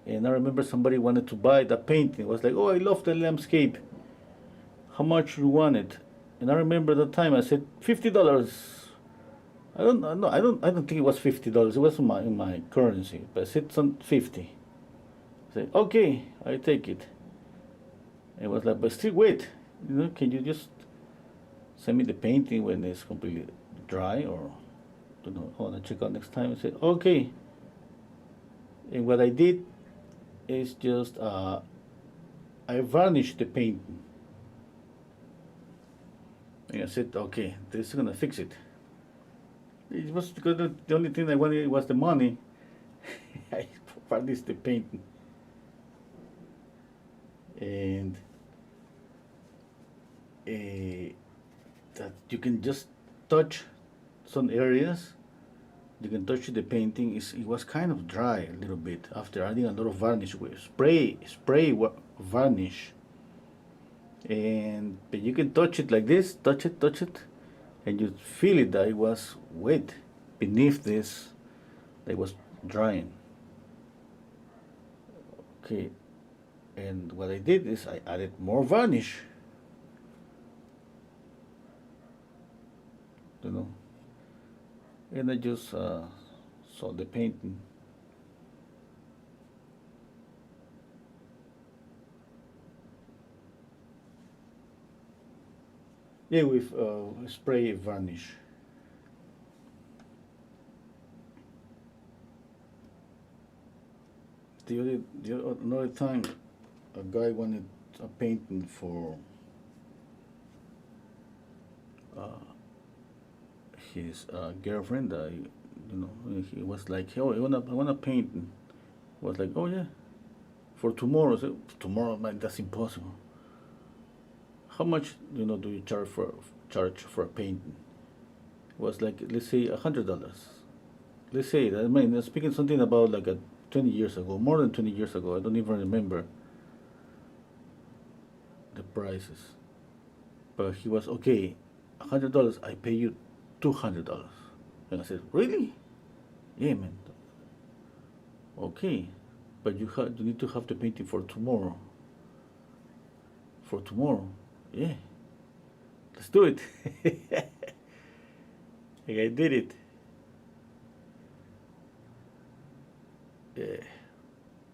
And I remember somebody wanted to buy the painting. It was like, oh, I love the landscape. How much you want it? And I remember that time I said $50. I don't think it was $50. It was in my currency, but I said some 50. I said, okay, I take it. And it was like, but still wait. Can you just send me the painting when it's completely dry, or I want to check out next time? I said, okay. And what I did is just I varnished the painting. And I said, okay, this is gonna fix it. It was because the only thing I wanted was the money. I varnished the painting. And that you can just touch some areas. You can touch the painting. It was kind of dry a little bit after adding a lot of varnish with spray varnish. And but you can touch it like this, touch it, and you feel it that it was wet beneath this that was drying. Okay, and what I did is I added more varnish, you know, and I just saw the painting. Yeah, with spray varnish. Another time, a guy wanted a painting for uh, his girlfriend. He was like, "Oh, I want a painting." Was like, "Oh yeah, for tomorrow." I said, "Tomorrow, man, that's impossible." How much do you charge for a painting? It was like, let's say $100. Let's say that. I mean, speaking something about like 20 years ago, more than 20 years ago. I don't even remember the prices. But he was okay. $100. I pay you $200. And I said, really? Yeah, man. Okay, but you need to have the painting for tomorrow. For tomorrow, yeah. Let's do it. And I did it. Yeah.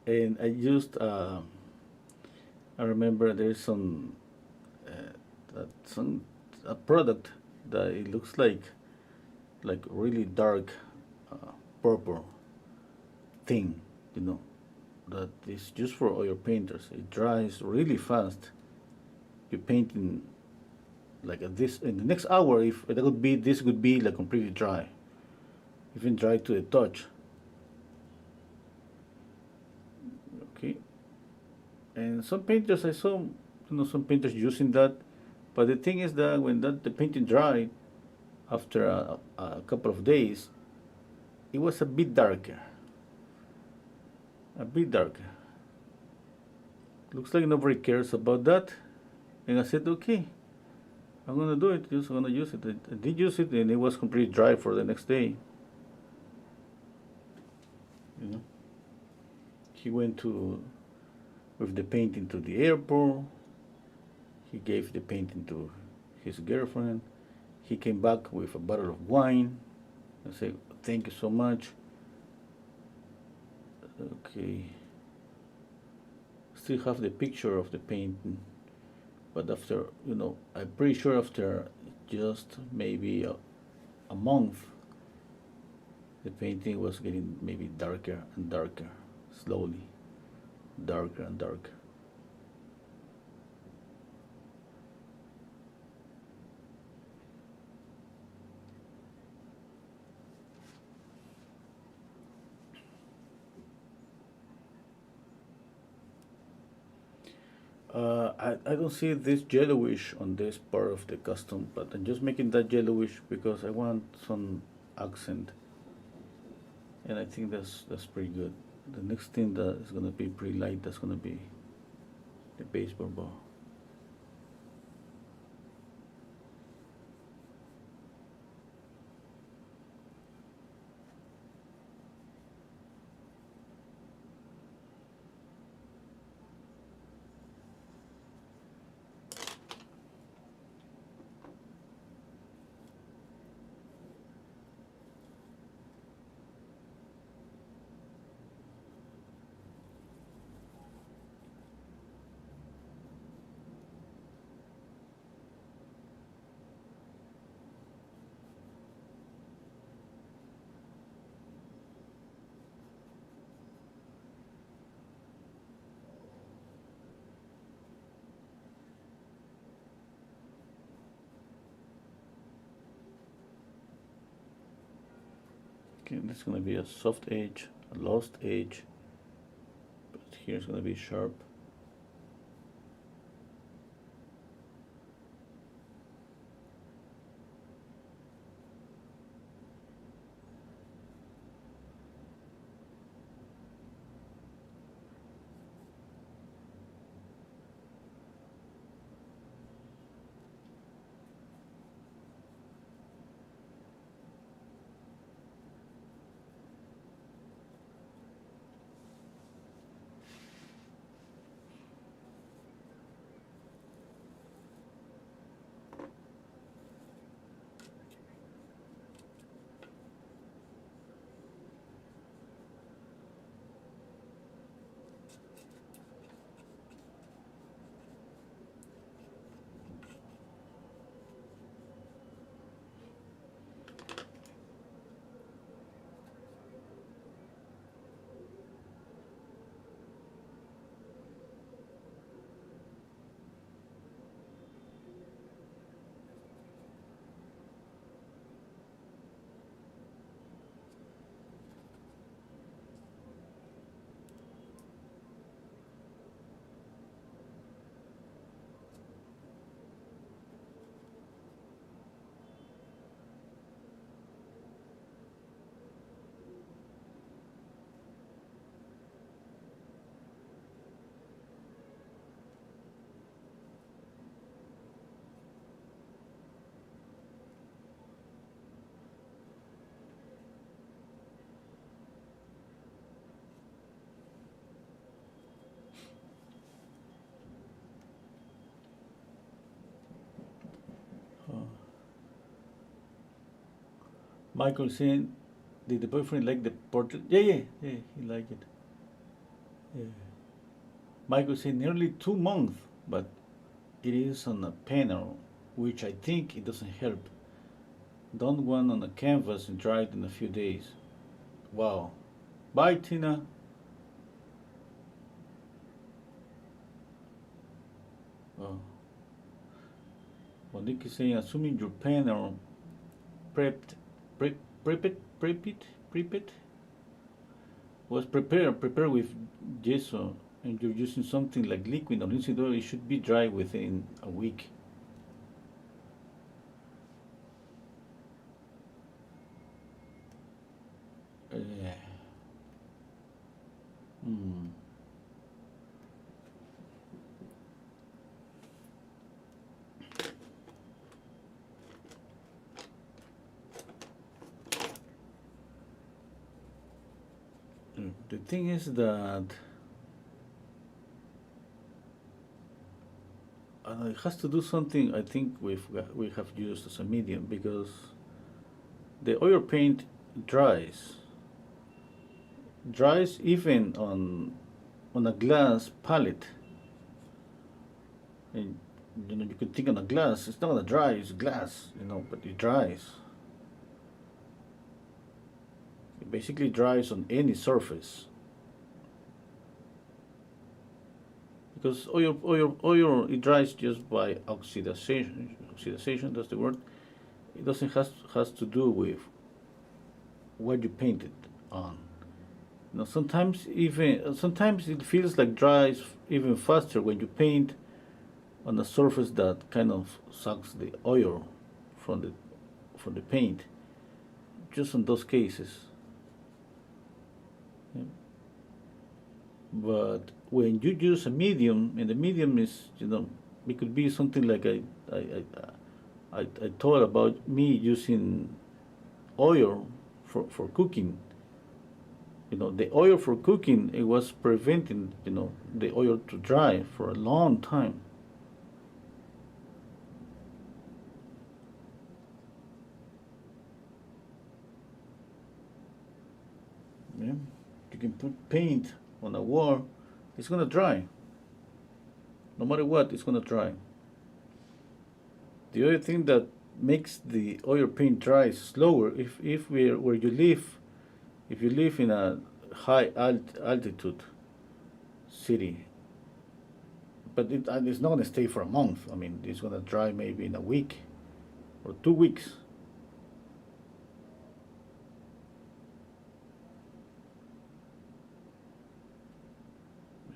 And I used. I remember there's some a product that it looks like really dark purple thing, you know, that is just for oil painters. It dries really fast. You paint in like this in the next hour. If that would be this would be like completely dry, even dry to the touch. Okay, and some painters I saw, some painters using that, but the thing is that when the painting dried after a couple of days, it was a bit darker, a bit darker. Looks like nobody cares about that, and I said, okay, I'm gonna do it. Just gonna use it. I did use it, and it was completely dry for the next day. You know, he went to with the painting to the airport. He gave the painting to his girlfriend. He came back with a bottle of wine. I said, thank you so much. Okay. Still have the picture of the painting, but after, I'm pretty sure after just maybe a month, the painting was getting maybe darker and darker, slowly, darker and darker. I don't see this yellowish on this part of the custom, but I'm just making that yellowish because I want some accent, and I think that's pretty good. The next thing that is gonna be pretty light, that's gonna be the baseball ball. Okay, this is gonna be a soft edge, a lost edge, but here's gonna be sharp. Michael saying, did the boyfriend like the portrait? Yeah, yeah, yeah, he liked it. Yeah. Michael said nearly 2 months, but it is on a panel, which I think it doesn't help. Done one on a canvas and dried in a few days. Wow. Bye, Tina. Oh. Monique is saying, assuming your panel prepped, prep, prep it was prepared with gesso, and you're using something like liquid or linseed oil, it should be dry within a week. Uh, hmm. The thing is that it has to do something. I think we have used as a medium, because the oil paint dries even on a glass palette, and you can think on a glass, it's not gonna dry, it's glass, but it dries. It basically dries on any surface, because oil it dries just by oxidation, that's the word. It doesn't has to do with what you painted on. Sometimes it feels like dries even faster when you paint on a surface that kind of sucks the oil from the paint. Just in those cases. Yeah. But when you use a medium, and the medium is, it could be something like I thought about me using oil for cooking. The oil for cooking, it was preventing, the oil to dry for a long time. Yeah. You can put paint on a wall, it's gonna dry. No matter what, it's gonna dry. The other thing that makes the oil paint dry slower, if where you live, if you live in a high altitude city, but it's not gonna stay for a month. I mean, it's gonna dry maybe in a week or 2 weeks.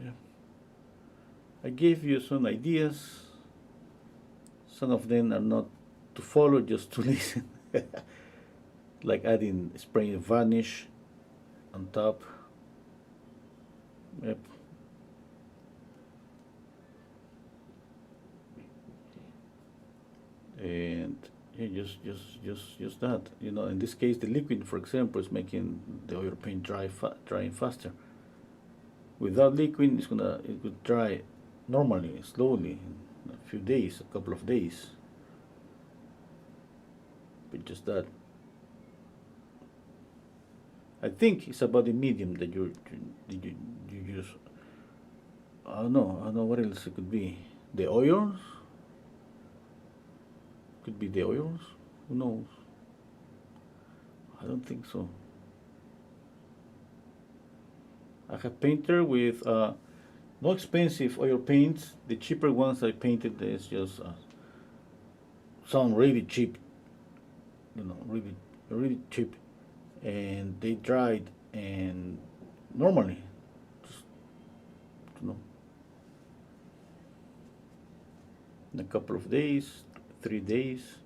Yeah. I gave you some ideas. Some of them are not to follow, just to listen. Like adding spraying varnish on top. Yep. And yeah, just that. In this case, the liquid, for example, is making the oil paint drying faster. Without liquid, it could dry normally, slowly, in a few days, a couple of days. But just that. I think it's about the medium that you use. I don't know what else it could be. The oils? Could be the oils? Who knows? I don't think so. I have painter with no expensive oil paints. The cheaper ones I painted is just sound really cheap. Really cheap, and they dried and normally, just you know, in a couple of days, 3 days.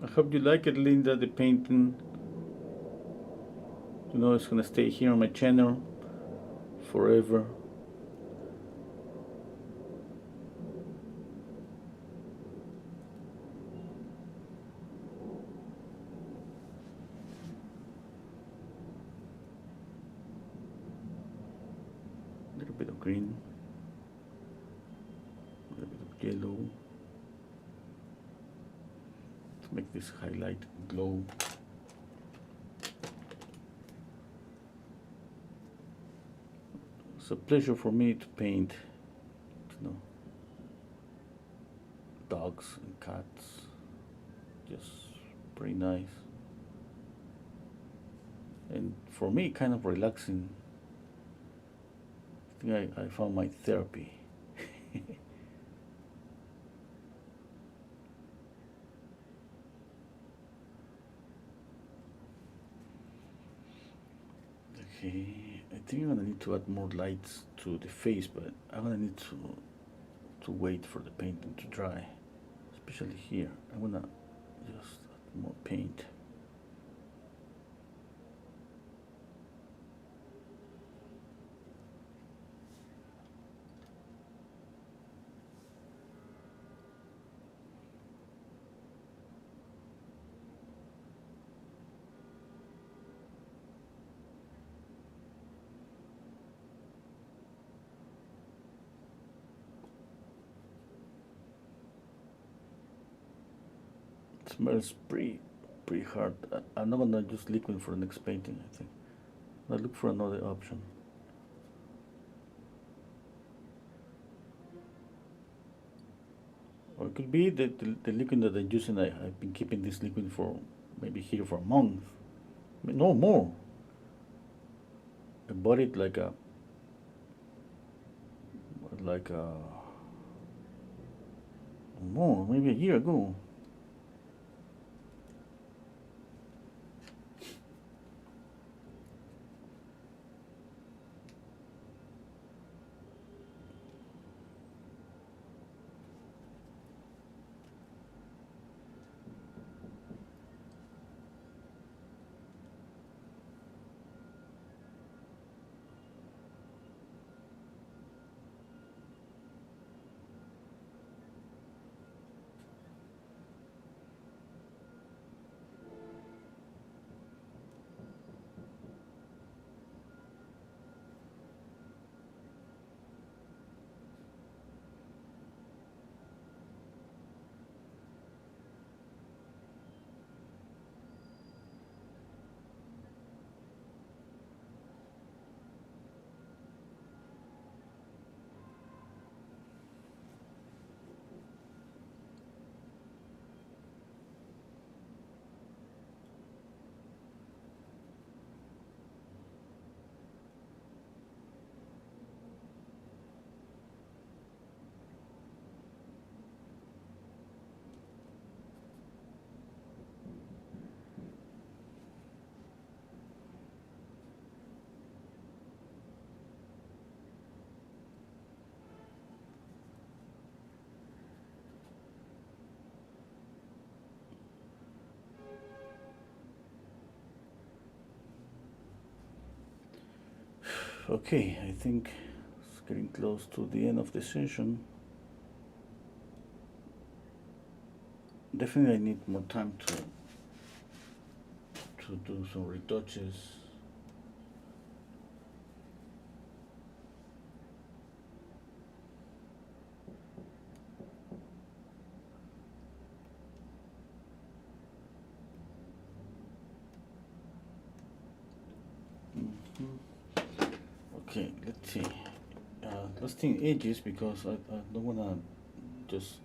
I hope you like it, Linda, the painting. You know, it's gonna stay here on my channel forever. A little bit of green, a little bit of yellow to make this highlight glow. It's a pleasure for me to paint, you know, dogs and cats. Just pretty nice. And for me, kind of relaxing. I think I found my therapy. Okay, I think I'm gonna need to add more lights to the face, but I'm gonna need to wait for the painting to dry, especially here. I'm gonna just add more paint. It smells pretty hard. I'm not gonna use liquid for the next painting, I think. I'll look for another option. Or it could be that the liquid that I'm using, I've been keeping this liquid for maybe here for a month. No more. I bought it like a more, maybe a year ago. Okay, I think it's getting close to the end of the session. Definitely I need more time to do some retouches. Okay, let's see. Let's think edges because I don't want to just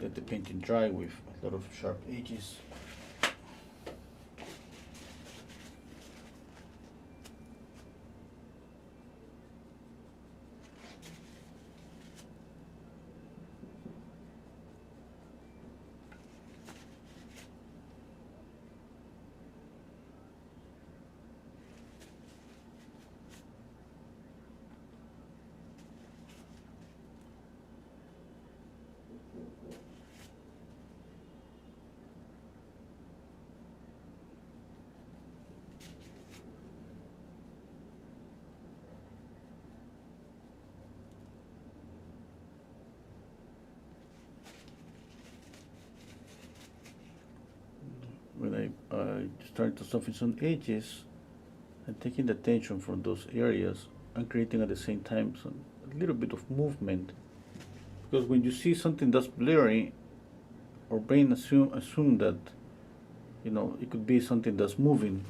let the painting dry with a lot of sharp edges. when I start to soften some edges and taking the tension from those areas and creating at the same time a little bit of movement. Because when you see something that's blurry, our brain assume that it could be something that's moving.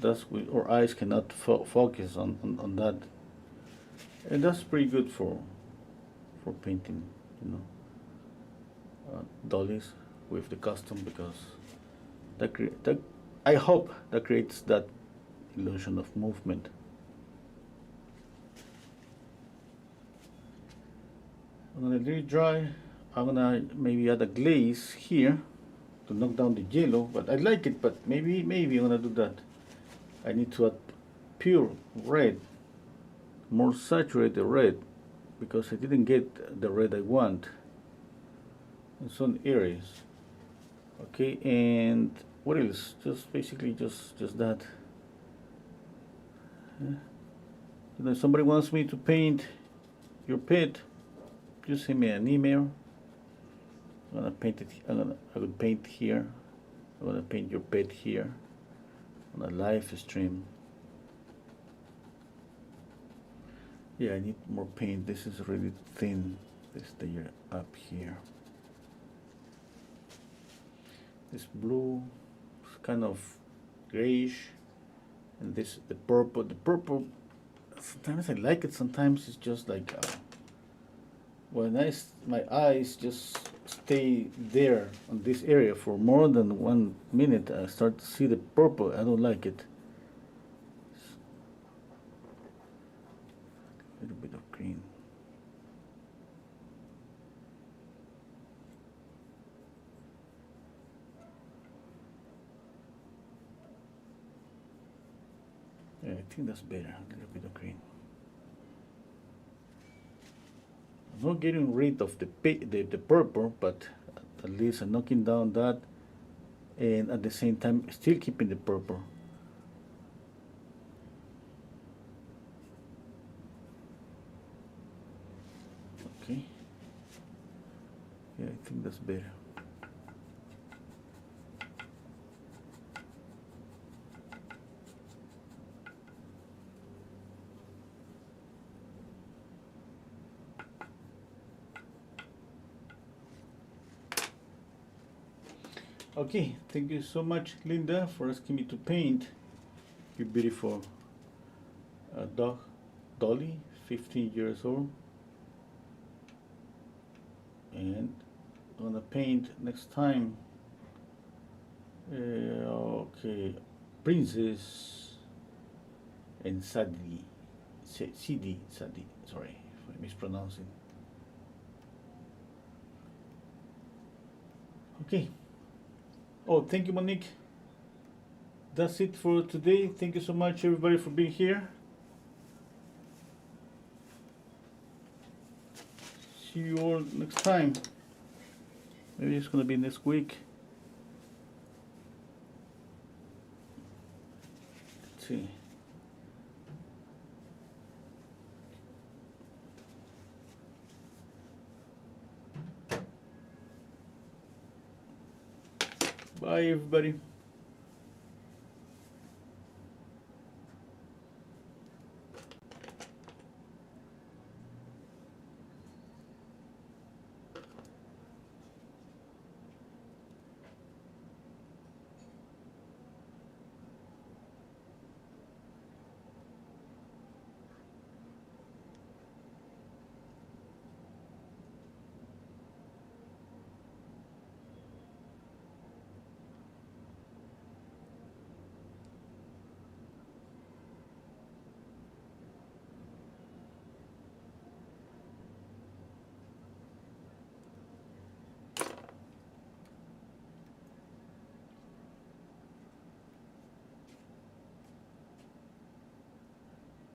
Our eyes cannot focus on that, and that's pretty good for painting, dollies with the custom, because that I hope that creates that illusion of movement. I'm gonna let it dry. I'm gonna maybe add a glaze here to knock down the yellow, but I like it, but maybe I'm gonna do that. I need to add pure red, more saturated red, because I didn't get the red I want in some areas. Okay, and what else? Just basically just that. If somebody wants me to paint your pet, just send me an email. I'm gonna paint it. I will paint here. I'm gonna paint your pet here on a live stream. Yeah, I need more paint. This is really thin. This layer up here. This blue is kind of grayish, and this the purple. The purple, sometimes I like it. Sometimes it's just like when my eyes just stay there on this area for more than 1 minute, I start to see the purple. I don't like it. A little bit of green. Yeah, I think that's better. A little bit of green. I'm not getting rid of the purple, but at least I'm knocking down that, and at the same time still keeping the purple. Okay. Yeah, I think that's better. Okay, thank you so much, Linda, for asking me to paint your beautiful dog, Dolly, 15 years old. And I'm gonna paint next time. Okay, Princess and Sadie. Sadie. Sorry if I'm mispronouncing. Okay. Oh, thank you, Monique. That's it for today. Thank you so much, everybody, for being here. See you all next time. Maybe it's gonna be next week. Let's see. Bye, everybody.